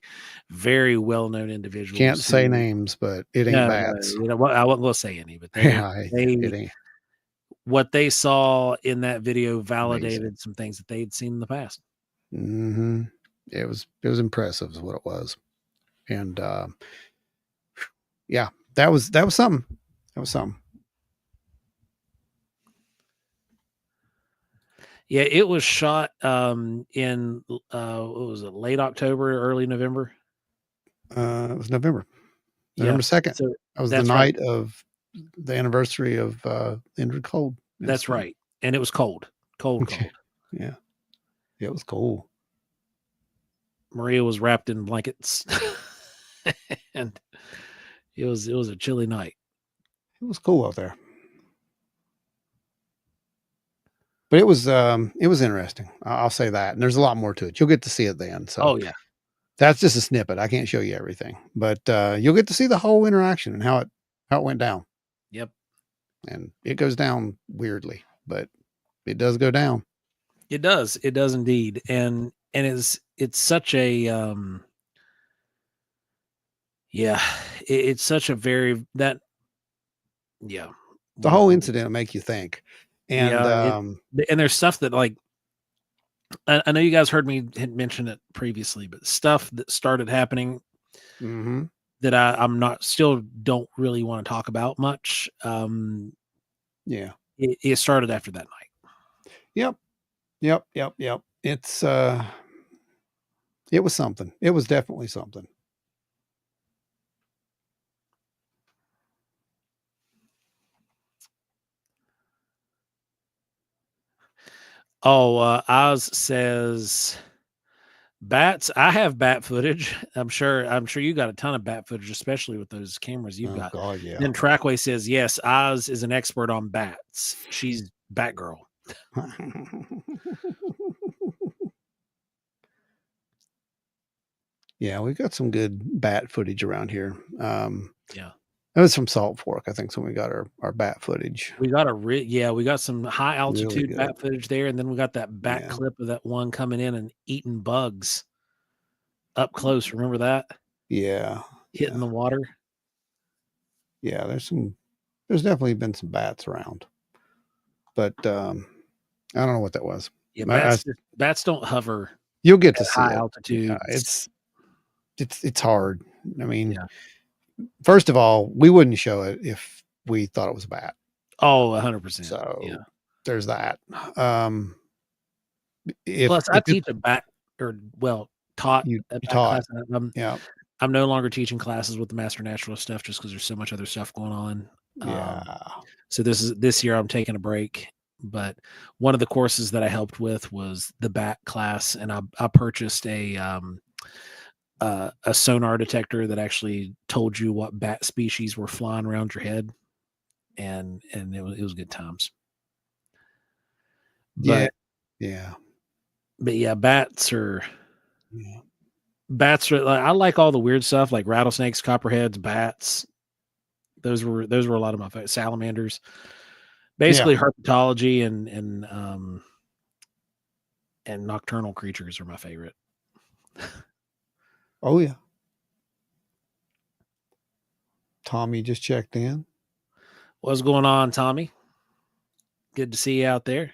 very well-known individuals. Can't say names, but it ain't bats. I wasn't going to say any, but it ain't. What they saw in that video validated some things that they had seen in the past. Mm-hmm. It was impressive, is what it was, and yeah, that was something. That was something. Yeah, it was shot in what was it, late October, early November? It was November 2nd. So that was the night of the anniversary of Indrid Cold. That's right. And it was cold. Cold. Yeah. It was cold. Maria was wrapped in blankets. And it was a chilly night. It was cool out there. But it was interesting. I'll say that. And there's a lot more to it. You'll get to see it then. So yeah. That's just a snippet. I can't show you everything. But you'll get to see the whole interaction and how it went down. Yep. And it goes down weirdly, but it does go down. It does. It does indeed. And it's such a it's such a very the whole incident will make you think. And and there's stuff that, like, I know you guys heard me mention it previously, but stuff that started happening that I'm not still don't really want to talk about much. Yeah. It started after that night. Yep. It's it was something. It was definitely something. Oh, Oz says bats. I have bat footage. I'm sure you got a ton of bat footage, especially with those cameras you've Oh got. God, yeah. Then Trackway says, yes, Oz is an expert on bats. She's Batgirl. Yeah, we've got some good bat footage around here. Yeah. That was from Salt Fork, I think, so we got our bat footage. We got we got some high Really altitude good. bat footage there, and then we got that bat Yeah. clip of that one coming in and eating bugs up close. Remember that? Yeah. Hitting the water. Yeah, there's definitely been some bats around. But I don't know what that was. Yeah, I bats don't hover you'll get to at see high it. altitude. Yeah, it's hard. I mean, Yeah. first of all, we wouldn't show it if we thought it was a bat. Oh, 100%. So Yeah. there's that. Plus, I if teach a bat taught you a bat taught, class. yeah, I'm no longer teaching classes with the master naturalist stuff just because there's so much other stuff going on. yeah, So this year I'm taking a break. But one of the courses that I helped with was the bat class, and I purchased a sonar detector that actually told you what bat species were flying around your head, and it was good times. yeah, But yeah, yeah, bats are. yeah. I like all the weird stuff like rattlesnakes, copperheads, bats. Those were a lot of my favorite. Salamanders. Basically herpetology and nocturnal creatures are my favorite. Oh yeah. Tommy just checked in. What's going on, Tommy? Good to see you out there.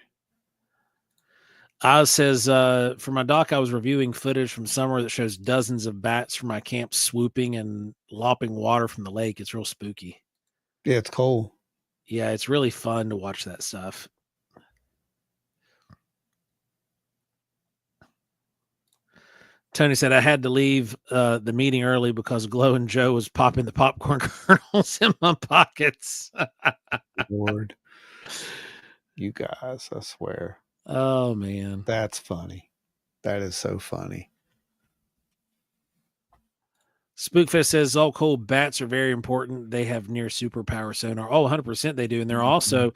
Oz says, for my doc, I was reviewing footage from summer that shows dozens of bats from my camp swooping and lopping water from the lake. It's real spooky. Yeah, it's cold. Yeah, it's really fun to watch that stuff. Tony said, I had to leave the meeting early because Glow and Joe was popping the popcorn kernels in my pockets. Lord. You guys, I swear. Oh, man. That's funny. That is so funny. Spookfest says, all cool. Bats are very important. They have near superpower sonar. Oh, 100% they do. And they're also,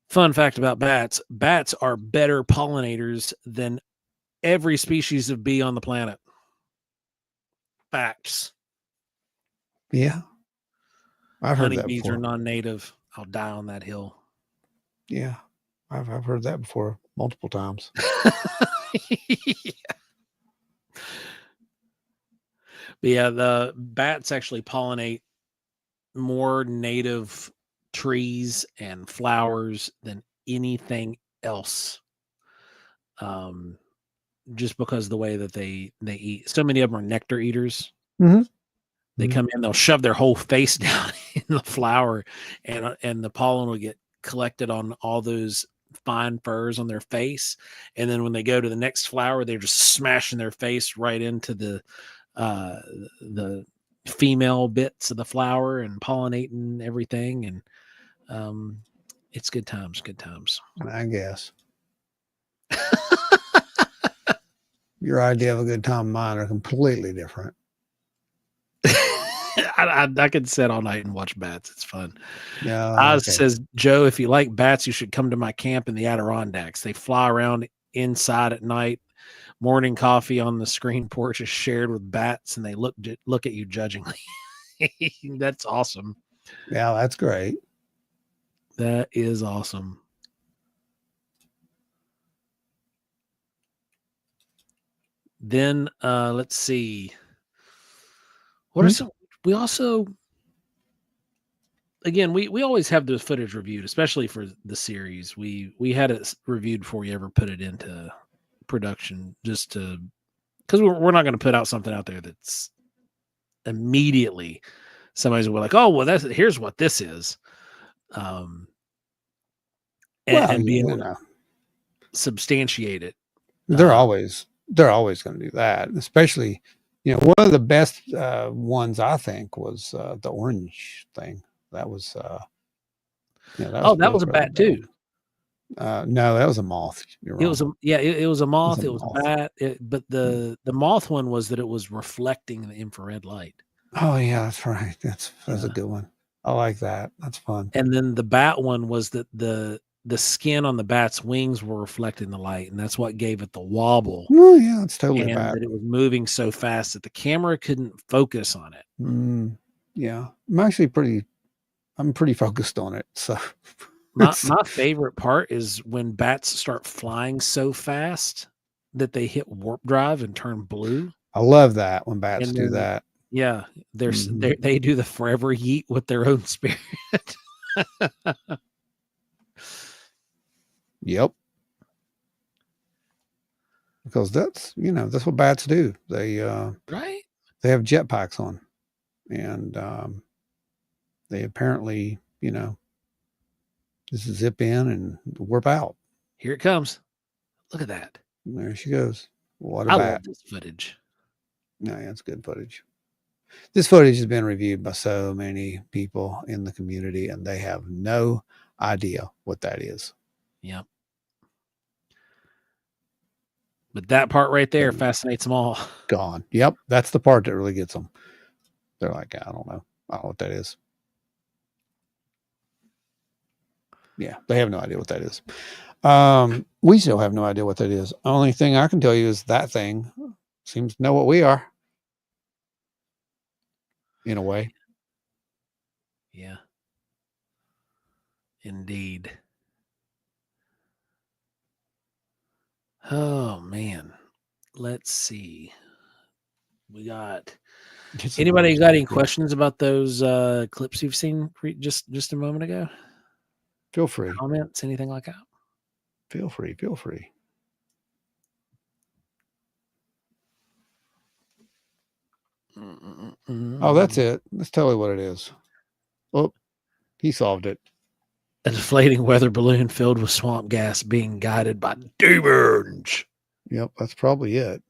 fun fact about bats, bats are better pollinators than every species of bee on the planet. Facts. Yeah. I've heard that Honeybees before. are non-native. I'll die on that hill. Yeah. I've heard that before multiple times. Yeah. But yeah, the bats actually pollinate more native trees and flowers than anything else. Just because of the way that they eat. So many of them are nectar eaters. Mm-hmm. They come in, they'll shove their whole face down in the flower, and the pollen will get collected on all those fine furs on their face. And then when they go to the next flower, they're just smashing their face right into the female bits of the flower and pollinating everything. And it's good times. I guess. Your idea of a good time and mine are completely different. I could sit all night and watch bats. It's fun. Yeah. Oz says, Joe, if you like bats, you should come to my camp in the Adirondacks. They fly around inside at night. Morning coffee on the screen porch is shared with bats, and they look at you judgingly. That's awesome. Yeah, that's great. That is awesome. Then let's see. What are some? We also, again, we always have the footage reviewed, especially for the series. We had it reviewed before we ever put it into production, just to, because we're not going to put out something out there that's immediately somebody's will be like, oh well, here's what this is. Well, and be you able to know, substantiate it. they're always going to do that, especially, one of the best ones I think was the orange thing. That was that was Oh, that really, was a really bat too. bad. No, that was a moth. You're It was wrong. a it was a It was a moth. It was a moth. bat. But Mm. the moth one was that it was reflecting the infrared light. Oh yeah, that's right. That's a Yeah. good one. I like that. That's fun. And then the bat one was that the skin on the bat's wings were reflecting the light, and that's what gave it the wobble, Oh yeah, it's totally a and bat. that it was moving so fast that the camera couldn't focus on it. Yeah, I'm pretty focused on it. So My favorite part is when bats start flying so fast that they hit warp drive and turn blue. I love that when bats And do then, that. yeah, Mhm. they do the forever yeet with their own spirit. Yep. Because that's what bats do. Right? They have jetpacks on, and they apparently just zip in and warp out. Here it comes. Look at that. And there she goes. What a I bat! love this footage. No, yeah, it's good footage. This footage has been reviewed by so many people in the community, and they have no idea what that is. Yep. But that part right there They're fascinates them all. gone. Yep, that's the part that really gets them. They're like, I don't know. I don't know what that is. Yeah, they have no idea what that is. We still have no idea what that is. Only thing I can tell you is that thing seems to know what we are, in a way. Yeah. Indeed. Oh man. Let's see. We got anybody got any questions about those clips you've seen just a moment ago? Feel free. Comments, anything like that? Feel free. Feel free. Oh, that's it. That's totally what it is. Oh, he solved it. A deflating weather balloon filled with swamp gas being guided by demons. Yep, that's probably it.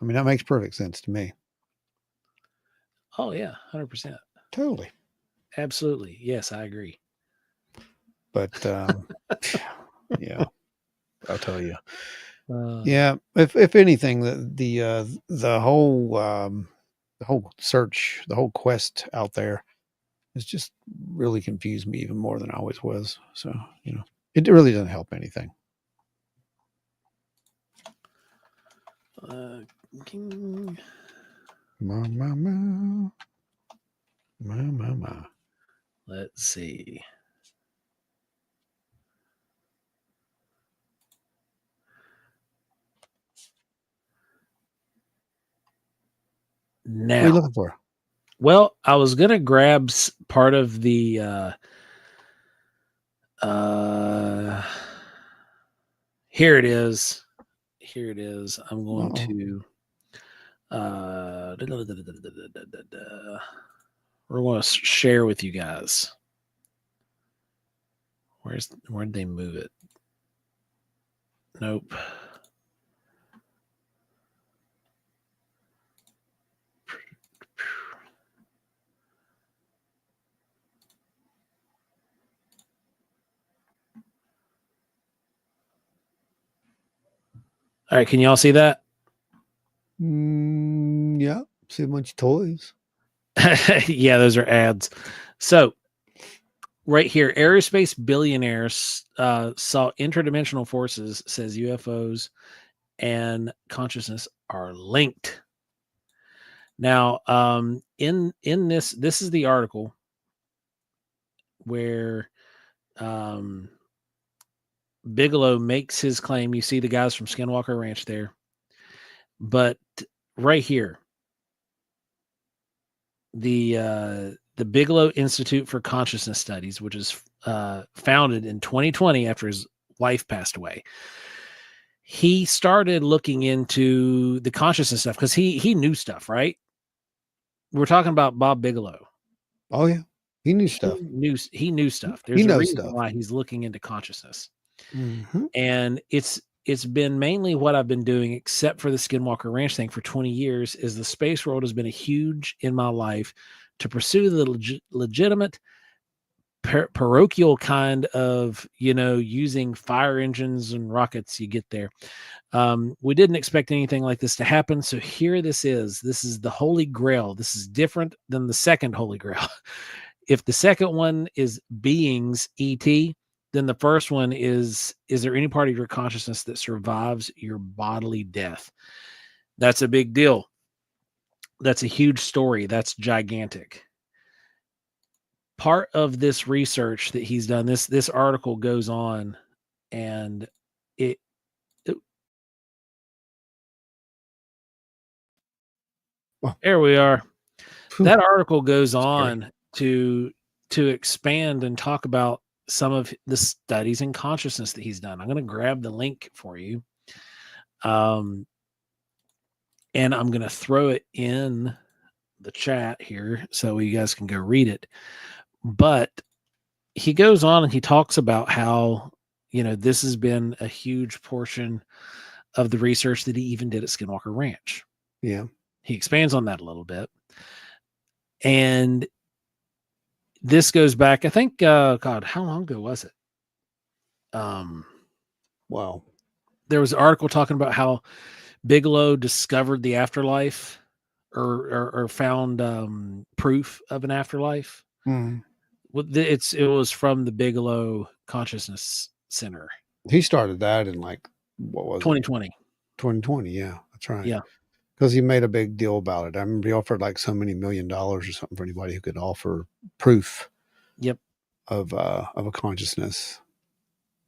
I mean, that makes perfect sense to me. Oh yeah, 100%. Totally. Absolutely. Yes, I agree. But yeah, I'll tell you. Yeah. If anything, the whole search, the whole quest out there has just really confused me even more than I always was. So it really doesn't help anything. Ma. Let's see. Now, what are you looking for? Well, I was gonna grab part of the here it is. Here it is. I'm going to we're going to share with you guys. Where'd they move it? Nope. All right, can y'all see that? Yeah, see a bunch of toys. Yeah, those are ads. So right here, aerospace billionaires saw interdimensional forces, says UFOs and consciousness are linked. Now, in this is the article where Bigelow makes his claim. You see the guys from Skinwalker Ranch there. But right here, the Bigelow Institute for Consciousness Studies, which is founded in 2020 after his wife passed away. He started looking into the consciousness stuff because he knew stuff, right? We're talking about Bob Bigelow. Oh yeah. He knew stuff. He knew stuff. He There's a knows reason stuff. why he's looking into consciousness. Mhm. And it's been mainly what I've been doing, except for the Skinwalker Ranch thing for 20 years, is the space world has been a huge in my life to pursue the legitimate parochial kind of, using fire engines and rockets. You get there. We didn't expect anything like this to happen. So here this is the Holy Grail. This is different than the second Holy Grail. If the second one is beings, ET, then the first one is there any part of your consciousness that survives your bodily death? That's a big deal. That's a huge story. That's gigantic. Part of this research that he's done, this article goes on, and it Well, there we are. phew, That article goes scary. on to expand and talk about some of the studies in consciousness that he's done. I'm going to grab the link for you. And I'm going to throw it in the chat here so you guys can go read it. But he goes on and he talks about how, this has been a huge portion of the research that he even did at Skinwalker Ranch. Yeah. He expands on that a little bit. And this goes back, I think, God, how long ago was it? Wow. There was an article talking about how Bigelow discovered the afterlife or found proof of an afterlife. Mm. It was from the Bigelow Consciousness Center. He started that in what was 2020. it? 2020. Yeah, that's right. Yeah. Because he made a big deal about it. I remember he offered so many $1 million or something for anybody who could offer proof. Yep. Of a consciousness.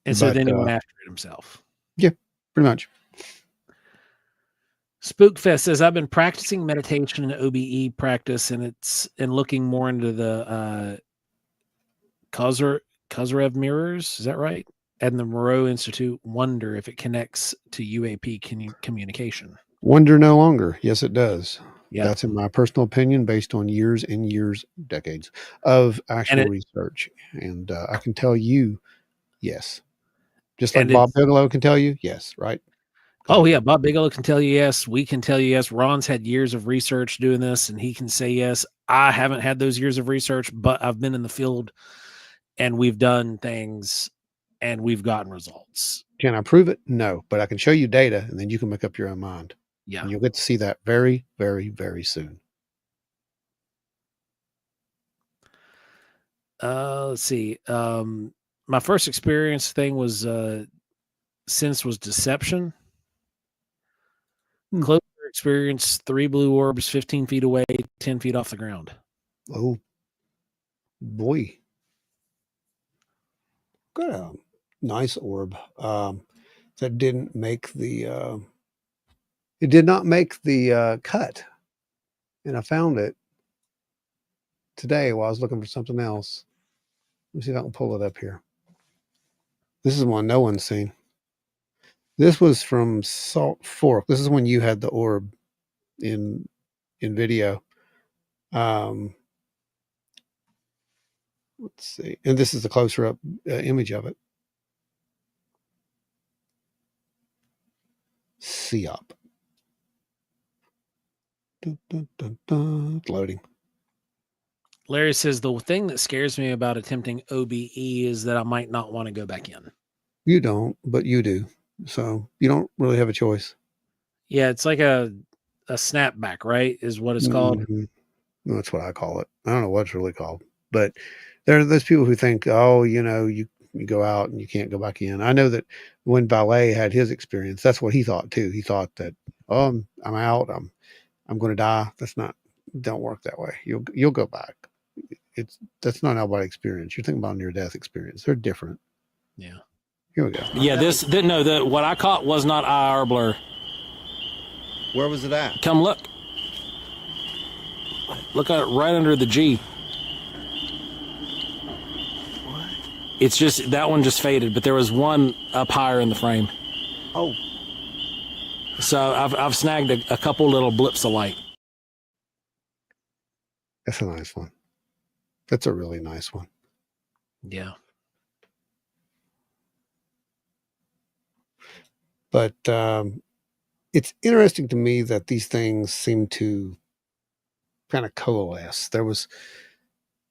And so then he went after it himself. Yeah, pretty much. Spookfest says, I've been practicing meditation and OBE practice, and looking more into the Kozarev mirrors. Is that right? And the Moreau Institute. Wonder if it connects to UAP communication. Wonder no longer. Yes, it does. Yeah. That's in my personal opinion, based on years and years, decades of actual research. And I can tell you, yes. Just like Bob Bigelow can tell you, yes, right? Oh, yeah. Bob Bigelow can tell you yes. We can tell you yes. Ron's had years of research doing this, and he can say yes. I haven't had those years of research, but I've been in the field, and we've done things, and we've gotten results. Can I prove it? No, but I can show you data, and then you can make up your own mind. Yeah. And you'll get to see that very, very, very soon. Let's see. My first experience thing was deception. Closer experience, 3 blue orbs, 15 feet away, 10 feet off the ground. Oh, boy. Got a nice orb. That didn't make the it did not make the cut. And I found it today while I was looking for something else. Let me see if I can pull it up here. This is one no one's seen. This was from Salt Fork. This is when you had the orb in video. Let's see. And this is the closer up image of it. SEOP. Dun, dun, dun, dun. It's loading. Larry says, the thing that scares me about attempting OBE is that I might not want to go back in. You don't, but you do. So you don't really have a choice. Yeah, it's like a snapback, right? Is what it's called. Mm-hmm. That's what I call it. I don't know what it's really called. But there are those people who think, oh, you go out and you can't go back in. I know that when Valet had his experience, that's what he thought too. He thought that, oh, I'm out. I'm going to die. Don't work that way. You'll go back. That's not out by experience. You're thinking about near death experience. They're different. Yeah. Here we go. Yeah, what I caught was not IR blur. Where was it at? Come look. Look at it right under the G. What? It's just, that one just faded, but there was one up higher in the frame. Oh. So I've snagged a couple little blips of light. That's a nice one. That's a really nice one. Yeah. But it's interesting to me that these things seem to kind of coalesce.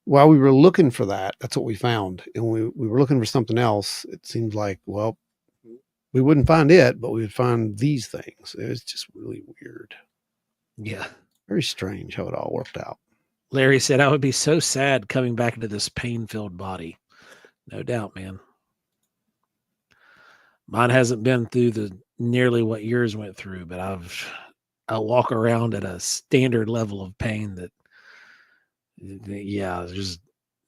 While we were looking for that, that's what we found. And we were looking for something else. It seemed like, well, we wouldn't find it, but we would find these things. It was just really weird. Yeah. Very strange how it all worked out. Larry said, I would be so sad coming back into this pain-filled body. No doubt, man. Mine hasn't been through the nearly what yours went through, but I walk around at a standard level of pain that, yeah, it's just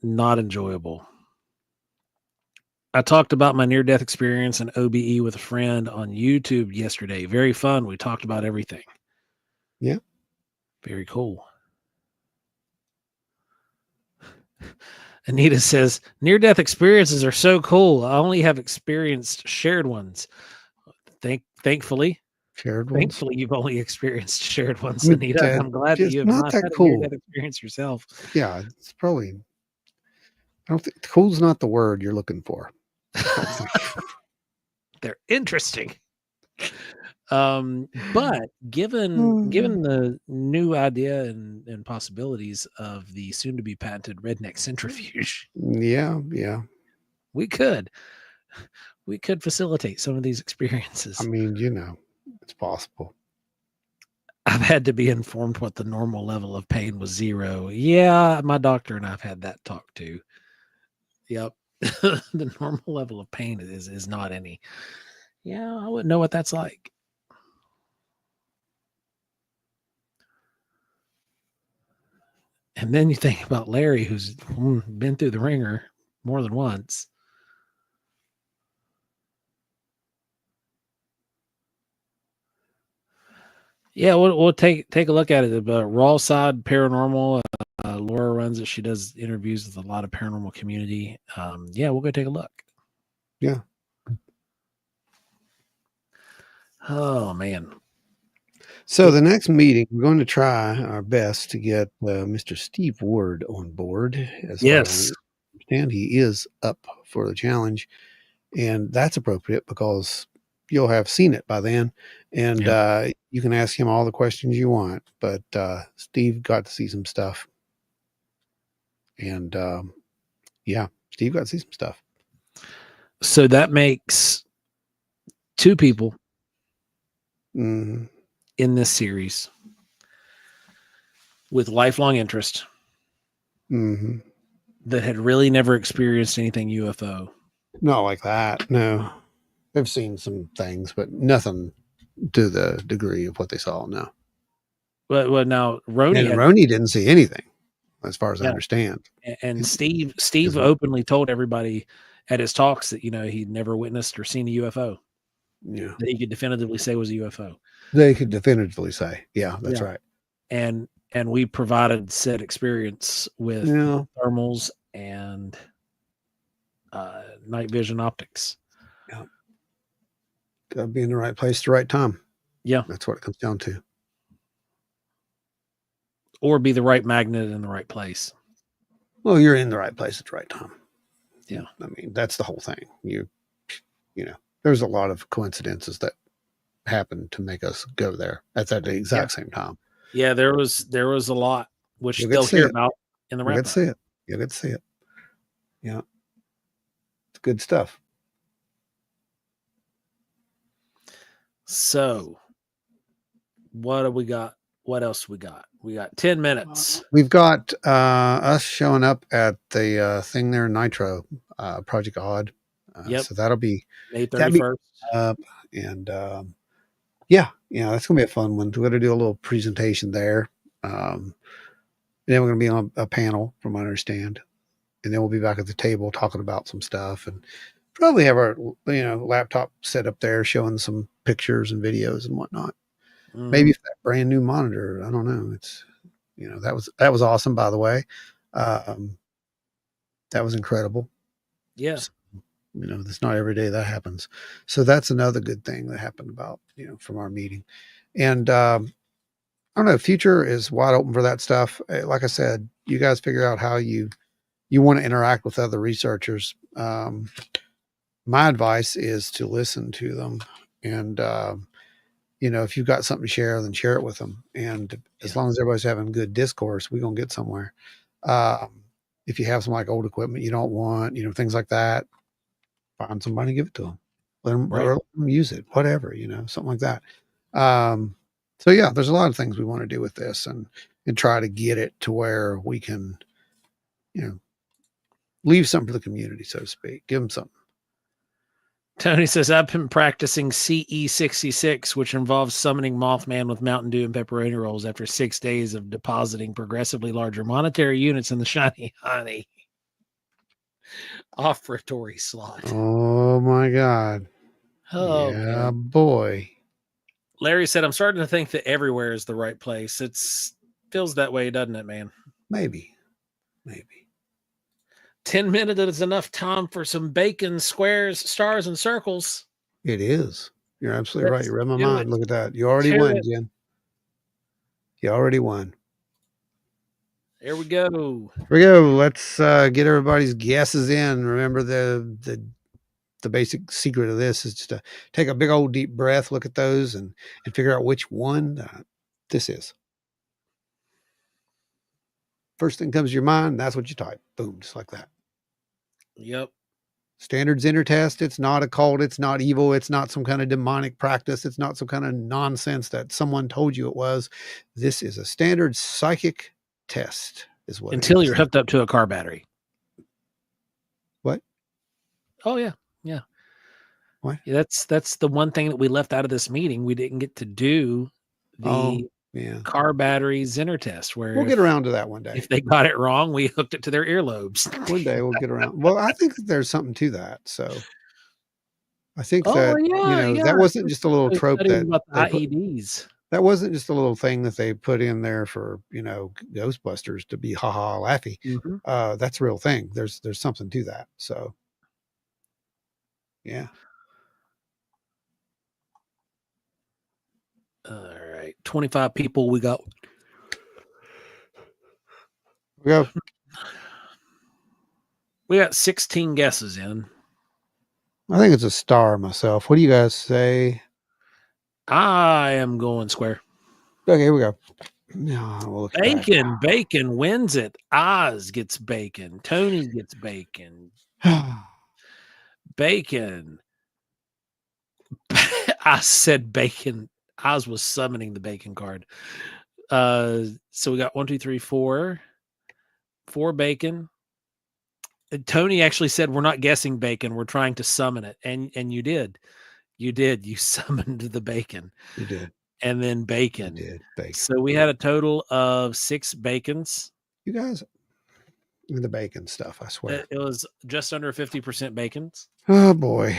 not enjoyable. I talked about my near-death experience in OBE with a friend on YouTube yesterday. Very fun. We talked about everything. Yeah. Very cool. Anita says, near-death experiences are so cool. I only have experienced shared ones. Thankfully, Shared ones. Thankfully, you've only experienced shared ones, I mean, Anita. I'm glad that just you have not not that had a cool. near-death experience yourself. Yeah, it's probably. I don't think cool's not the word you're looking for. I don't think. They're interesting. But given the new idea and possibilities of the soon-to-be patented redneck centrifuge, Yeah, we could facilitate some of these experiences. I mean, it's possible. I've had to be informed what the normal level of pain was 0. Yeah, my doctor and I've had that talk too. Yep. The normal level of pain is not any. Yeah, I wouldn't know what that's like. And then you think about Larry, who's been through the ringer more than once. Yeah, we'll take a look at it. But Raw Side Paranormal, Laura runs it. She does interviews with a lot of paranormal community. Yeah, we'll go take a look. Yeah. Oh man. So the next meeting, we're going to try our best to get Mr. Steve Ward on board. As far as I understand, he is up for the challenge, and that's appropriate because you'll have seen it by then, and you can ask him all the questions you want. But Steve got to see some stuff, and Steve got to see some stuff. So that makes 2 people in this series with lifelong interest that had really never experienced anything UFO. Not like that. No, they've seen some things, but nothing to the degree of what they saw. No. Well, now Roni didn't see anything, as far as I understand. And Steve openly told everybody at his talks that he'd never witnessed or seen a UFO. Yeah, that he could definitively say was a UFO. They could definitively say, yeah, that's right. And we provided said experience with thermals and night vision optics. Yeah, gotta be in the right place at the right time. Yeah, that's what it comes down to. Or be the right magnet in the right place. Well, you're in the right place at the right time. Yeah, I mean that's the whole thing. You know, there's a lot of coincidences that happen to make us go there at that exact same time. Yeah, there was a lot, which they'll hear about in the wrap-up. You'll get to see it. You'll get to see it. Yeah, it's good stuff. So, what do we got? What else we got? We got 10 minutes. We've got us showing up at the thing there, Nitro, Project Odd. So that'll be May 31st. And that's gonna be a fun one. We're gonna do a little presentation there. And then we're gonna be on a panel, from what I understand. And then we'll be back at the table talking about some stuff, and probably have our laptop set up there showing some pictures and videos and whatnot. Maybe that brand new monitor. I don't know. It's that was awesome, by the way. That was incredible. Yeah. So, it's not every day that happens. So that's another good thing that happened about, from our meeting. And I don't know, future is wide open for that stuff. Like I said, you guys figure out how you you want to interact with other researchers, my advice is to listen to them. And, if you've got something to share, then share it with them. And as long as everybody's having good discourse, we're going to get somewhere. If you have some like old equipment you don't want, things like that, find somebody, give it to them. Let them use it, whatever, something like that. So yeah, there's a lot of things we want to do with this and try to get it to where we can, leave something for the community, so to speak. Give them something. Tony says, I've been practicing CE66, which involves summoning Mothman with Mountain Dew and pepperoni rolls after 6 days of depositing progressively larger monetary units in the shiny honey offertory slot. Oh my God. Oh, yeah, man. boy. Larry said, I'm starting to think that everywhere is the right place. Feels that way, doesn't it, man? Maybe. 10 minutes is enough time for some bacon, squares, stars, and circles. It is. You're absolutely right. You read my mind. Look at that. You already won, Jen. You already won. There we go. Here we go. Let's get everybody's guesses in. Remember the basic secret of this is just to take a big old deep breath, look at those, and figure out which one this is. First thing comes to your mind, that's what you type. Boom, just like that. Yep. Standards Enter test. It's not a cult. It's not evil. It's not some kind of demonic practice. It's not some kind of nonsense that someone told you it was. This is a standard psychic test, is what Until it is. you're hooked up to a car battery. What? Oh, yeah. Yeah. What? Yeah, that's the one thing that we left out of this meeting. We didn't get to do the car battery Zinner test, where we'll get around to that one day. If they got it wrong, we hooked it to their earlobes. One day we'll get around. Well, I think that there's something to that. So I think that, that wasn't just a little trope that IEDs. That wasn't just a little thing that they put in there for, Ghostbusters to be ha laughy. Mm-hmm. That's a real thing. There's something to that. So yeah. All right. 25 people we got. We got 16 guesses in. I think it's a star myself. What do you guys say? I am going square. Okay, here we go. We'll Bacon wins it. Oz gets bacon. Tony gets bacon. Bacon. I said bacon. Oz was summoning the bacon card. So we got 1, 2, 3, 4. 4 bacon. Tony actually said, we're not guessing bacon. We're trying to summon it. And you did. You did. You summoned the bacon. You did. And then bacon. You did. Bacon. So we had a total of 6 bacons. You guys, the bacon stuff, I swear. It was just under 50% bacons. Oh, boy.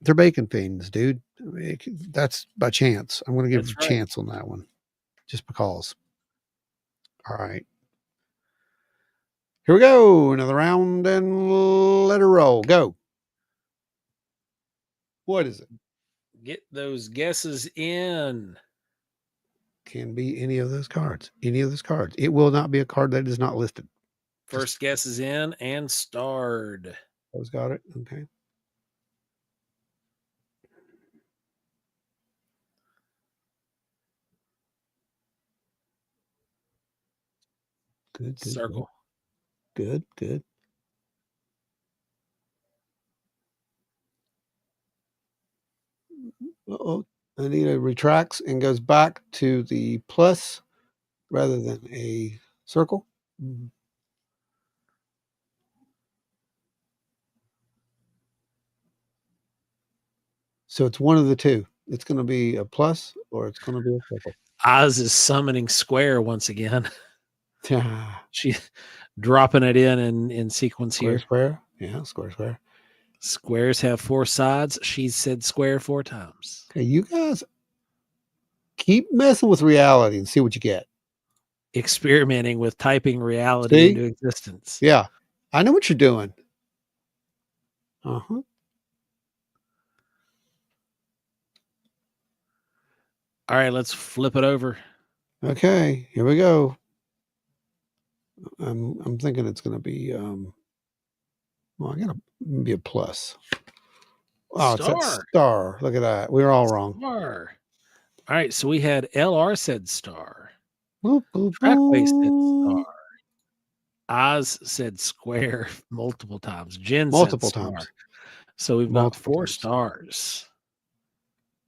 They're bacon fiends, dude. That's by chance. I'm going to give a chance on that one. Just because. All right. Here we go. Another round and let her roll. Go. What is it? Get those guesses in. Can be any of those cards. Any of those cards. It will not be a card that is not listed. First guess is in and starred. Those got it. Okay. Good. Circle. Good. Uh-oh. Anita retracts and goes back to the plus rather than a circle. Mm-hmm. So it's one of the two. It's going to be a plus or it's going to be a circle. Oz is summoning square once again. She's dropping it in sequence here. Square. Yeah, square. Squares have 4 sides. She said square 4 times. Okay, you guys keep messing with reality and see what you get. Experimenting with typing reality into existence. Yeah, I know what you're doing. Uh-huh. All right, let's flip it over. Okay, here we go. I'm thinking it's going to be, well, I got to be a plus. Oh, it's that Star. star. Look at that. We were all wrong. Star. All right, so we had LR said star. Boop, boop, Trackway said star. boop. Oz said square multiple times. Jen said Multiple star. times. So we've got Multiple 4 times. stars.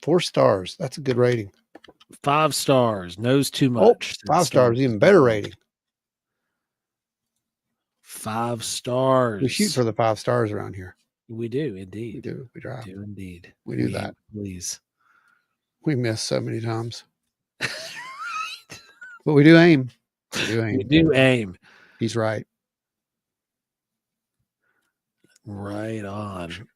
4 stars. That's a good rating. 5 stars. Knows too Oh, much. 5 stars. Even better rating. 5 stars. We shoot for the 5 stars around here. We do indeed. We do. We try. We do indeed. We do that. Please. We miss so many times. But we do aim. We do aim. We do aim. He's right. Right on.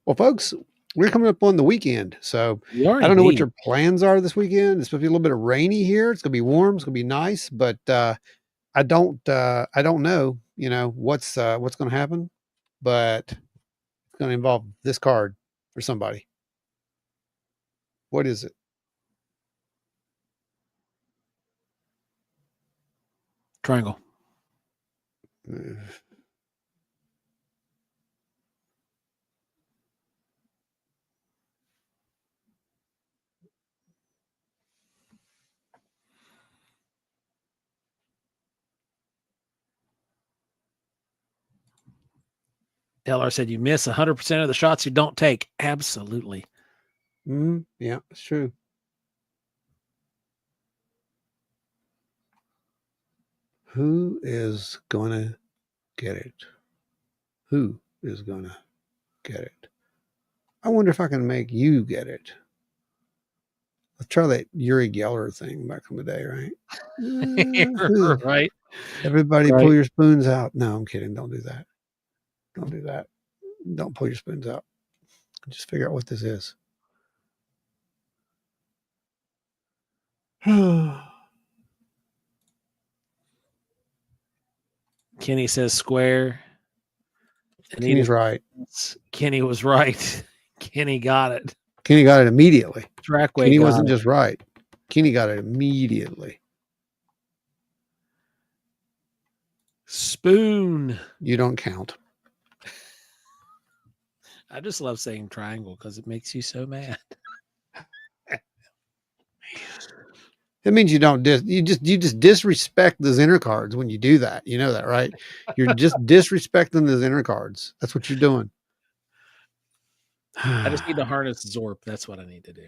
Well, folks, we're coming up on the weekend. So We are I don't know what indeed. your plans are this weekend. It's supposed to be a little bit of rainy here. It's going to be warm. It's going to be nice. But I don't know, what's going to happen. But it's going to involve this card for somebody. What is it? Triangle. LR said you miss 100% of the shots you don't take. Absolutely. Yeah, it's true. Who is going to get it? Who is going to get it? I wonder if I can make you get it. Let's try that Uri Geller thing back in the day, right? Right. Everybody Right. pull your spoons out. No, I'm kidding. Don't do that. Don't do that. Don't pull your spoons out. Just figure out what this is. Kenny says square. Kenny's right. Kenny was right. Kenny got it. Kenny got it immediately. Trackway Kenny got wasn't it. just right. Kenny got it immediately. Spoon. You don't count. I just love saying triangle because it makes you so mad. It means you don't you just disrespect those inner cards when you do that. You know that, right? You're just disrespecting those inner cards. That's what you're doing. I just need to harness Zorp. That's what I need to do.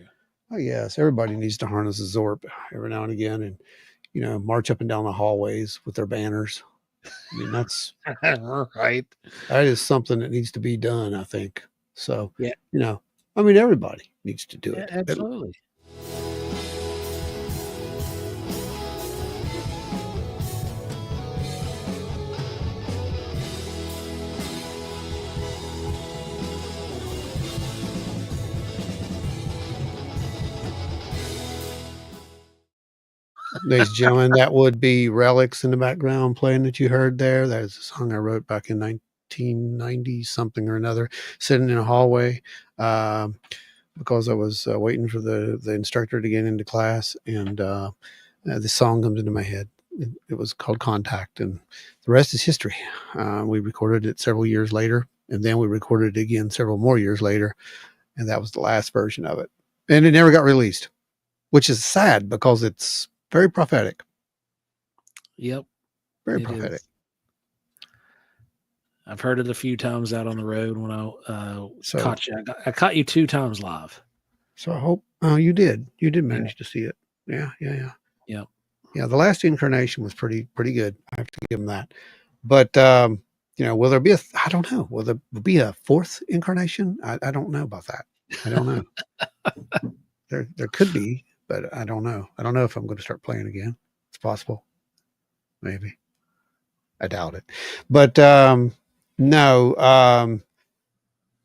Oh yes, everybody needs to harness a Zorp every now and again, and march up and down the hallways with their banners. I mean, that's right. That is something that needs to be done, I think. So Yeah. I mean, everybody needs to do Yeah, it. absolutely. Ladies and gentlemen, that would be Relics in the background playing that you heard there. That is a song I wrote back in 1990 something or another, sitting in a hallway because I was waiting for the instructor to get into class, and this song comes into my head. It was called Contact, and the rest is history. We recorded it several years later, and then we recorded it again several more years later, and that was the last version of it. And it never got released, which is sad because it's very prophetic. Yep. Very It prophetic. is. I've heard it a few times out on the road when I caught you. I caught you 2 times live. So I hope you did. You did manage to see it. Yeah. Yep. Yeah. The last incarnation was pretty good. I have to give them that. But will there be I don't know. Will there be a 4th incarnation? I don't know about that. I don't know. There could be, but I don't know. I don't know if I'm going to start playing again. It's possible. Maybe. I doubt it. But no,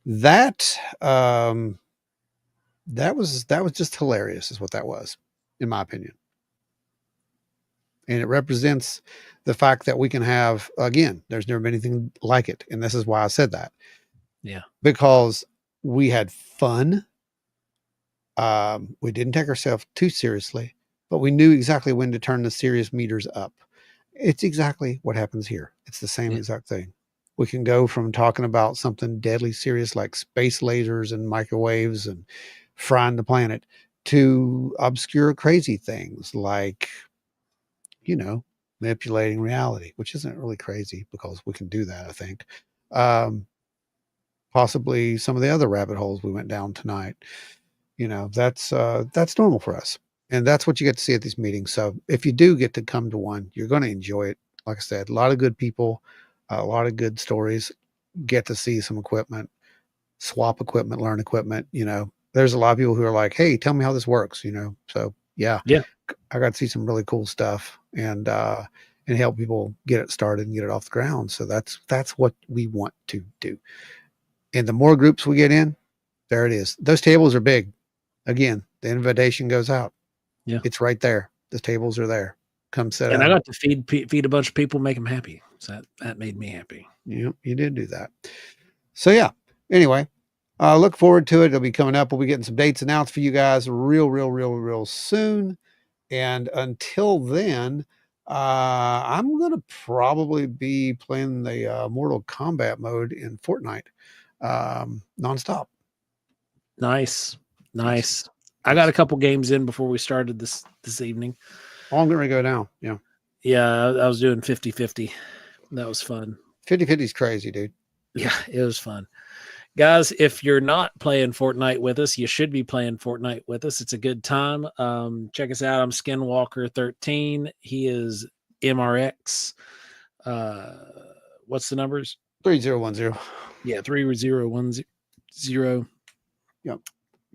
that was just hilarious is what that was, in my opinion. And it represents the fact that we can have, again, there's never been anything like it. And this is why I said that. Yeah. Because we had fun. We didn't take ourselves too seriously, but we knew exactly when to turn the serious meters up. It's exactly what happens here. It's the same Yeah. exact thing. We can go from talking about something deadly serious like space lasers and microwaves and frying the planet to obscure, crazy things like, you know, manipulating reality, which isn't really crazy because we can do that, I think. Um, Possibly some of the other rabbit holes we went down tonight. That's normal for us. And that's what you get to see at these meetings. So if you do get to come to one, you're going to enjoy it. Like I said, a lot of good people, a lot of good stories, get to see some equipment, swap equipment, learn equipment. There's a lot of people who are like, hey, tell me how this works, So yeah, Yeah. I got to see some really cool stuff and help people get it started and get it off the ground. So that's what we want to do. And the more groups we get in, there it is. Those tables are big. Again, the invitation goes out. Yeah. It's right there. The tables are there. Come sit And I down. got to feed a bunch of people, make them happy. So that made me happy. You did do that. So yeah. Anyway, look forward to it. It'll be coming up. We'll be getting some dates announced for you guys real soon. And until then, I'm gonna probably be playing the Mortal Kombat mode in Fortnite nonstop. Nice. Yes. I got a couple games in before we started this evening. Oh, I'm going to go now. Yeah. Yeah, I was doing 50-50. That was fun. 50-50 is crazy, dude. Yeah, it was fun. Guys, if you're not playing Fortnite with us, you should be playing Fortnite with us. It's a good time. Check us out. I'm Skinwalker13. He is MRX. What's the numbers? 3010. Yeah, 3010. Yep.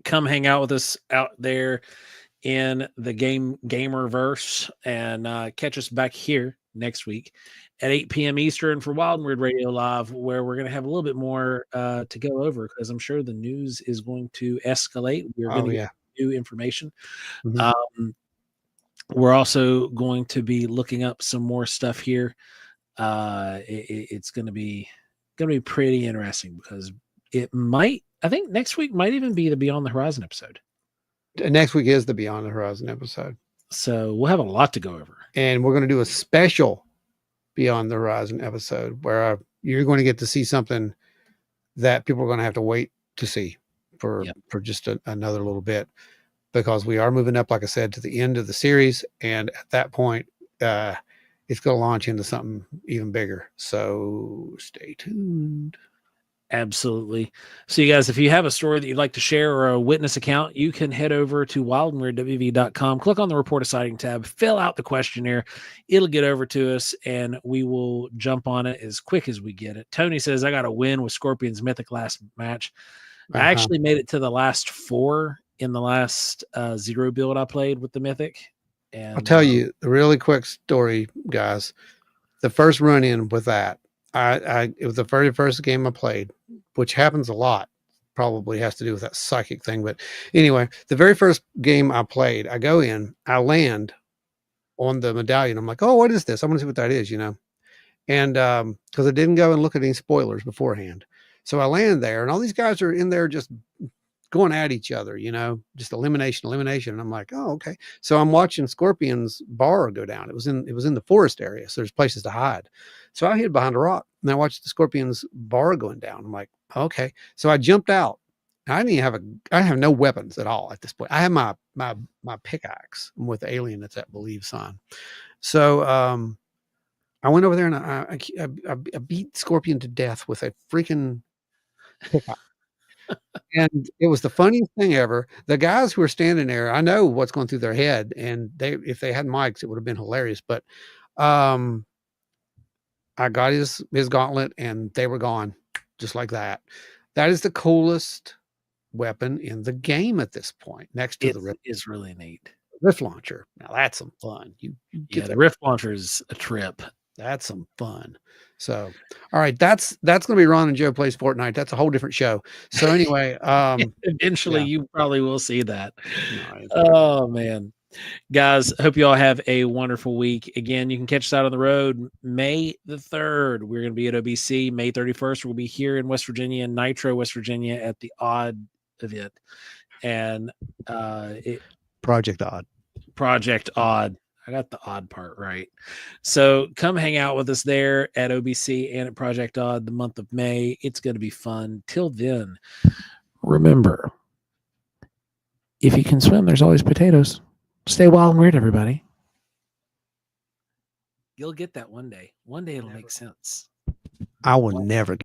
Come hang out with us out there in the gamerverse and catch us back here next week at 8 p.m. Eastern for Wild and Weird Radio Live, where we're going to have a little bit more to go over because I'm sure the news is going to escalate. We're going to get new information. Mm-hmm. We're also going to be looking up some more stuff here. It's going to be pretty interesting because I think next week might even be the Beyond the Horizon episode. Next week is the Beyond the Horizon episode. So we'll have a lot to go over. And we're going to do a special Beyond the Horizon episode where you're going to get to see something that people are going to have to wait to see for just another little bit, because we are moving up, like I said, to the end of the series. And at that point, it's going to launch into something even bigger. So stay tuned. Absolutely. So you guys, if you have a story that you'd like to share or a witness account, you can head over to wildandweirdwv.com, click on the report a sighting tab, fill out the questionnaire. It'll get over to us and we will jump on it as quick as we get it. Tony says, I got a win with Scorpion's Mythic last match. I actually made it to the last 4 in the last 0 build I played with the Mythic. And I'll tell you a really quick story, guys. The first run in with that, it was the very first game I played, which happens a lot. Probably has to do with that psychic thing. But anyway, the very first game I played, I go in, I land on the medallion. I'm like, oh, what is this? I want to see what that is, And because I didn't go and look at any spoilers beforehand. So I land there, and all these guys are in there just going at each other, just elimination. And I'm like, oh, okay. So I'm watching Scorpion's bar go down. It was in the forest area, so there's places to hide. So I hid behind a rock and I watched the Scorpion's bar going down. I'm like, okay. So I jumped out. I have no weapons at all at this point. I have my pickaxe with the alien that's at believe sign. So I went over there and I beat Scorpion to death with a freaking pickaxe. And it was the funniest thing ever. The guys who were standing there, I know what's going through their head, and if they had mics, it would have been hilarious. But I got his gauntlet, and they were gone, just like that. That is the coolest weapon in the game at this point, next to the Rift. Is really neat. Rift launcher. Now that's some fun. You get the Rift launcher is a trip. That's some fun. So, all right, that's going to be Ron and Joe Plays Fortnite. That's a whole different show. So anyway, eventually you probably will see that. Oh man, guys, hope you all have a wonderful week. Again, you can catch us out on the road May the 3rd. We're going to be at OBC. May 31st, we'll be here in West Virginia, in Nitro, West Virginia, at the Odd event. And Project Odd. I got the odd part right. So come hang out with us there at OBC and at Project Odd the month of May. It's going to be fun. Till then, remember, if you can swim, there's always potatoes. Stay wild and weird, everybody. You'll get that one day. One day it'll make sense. I will never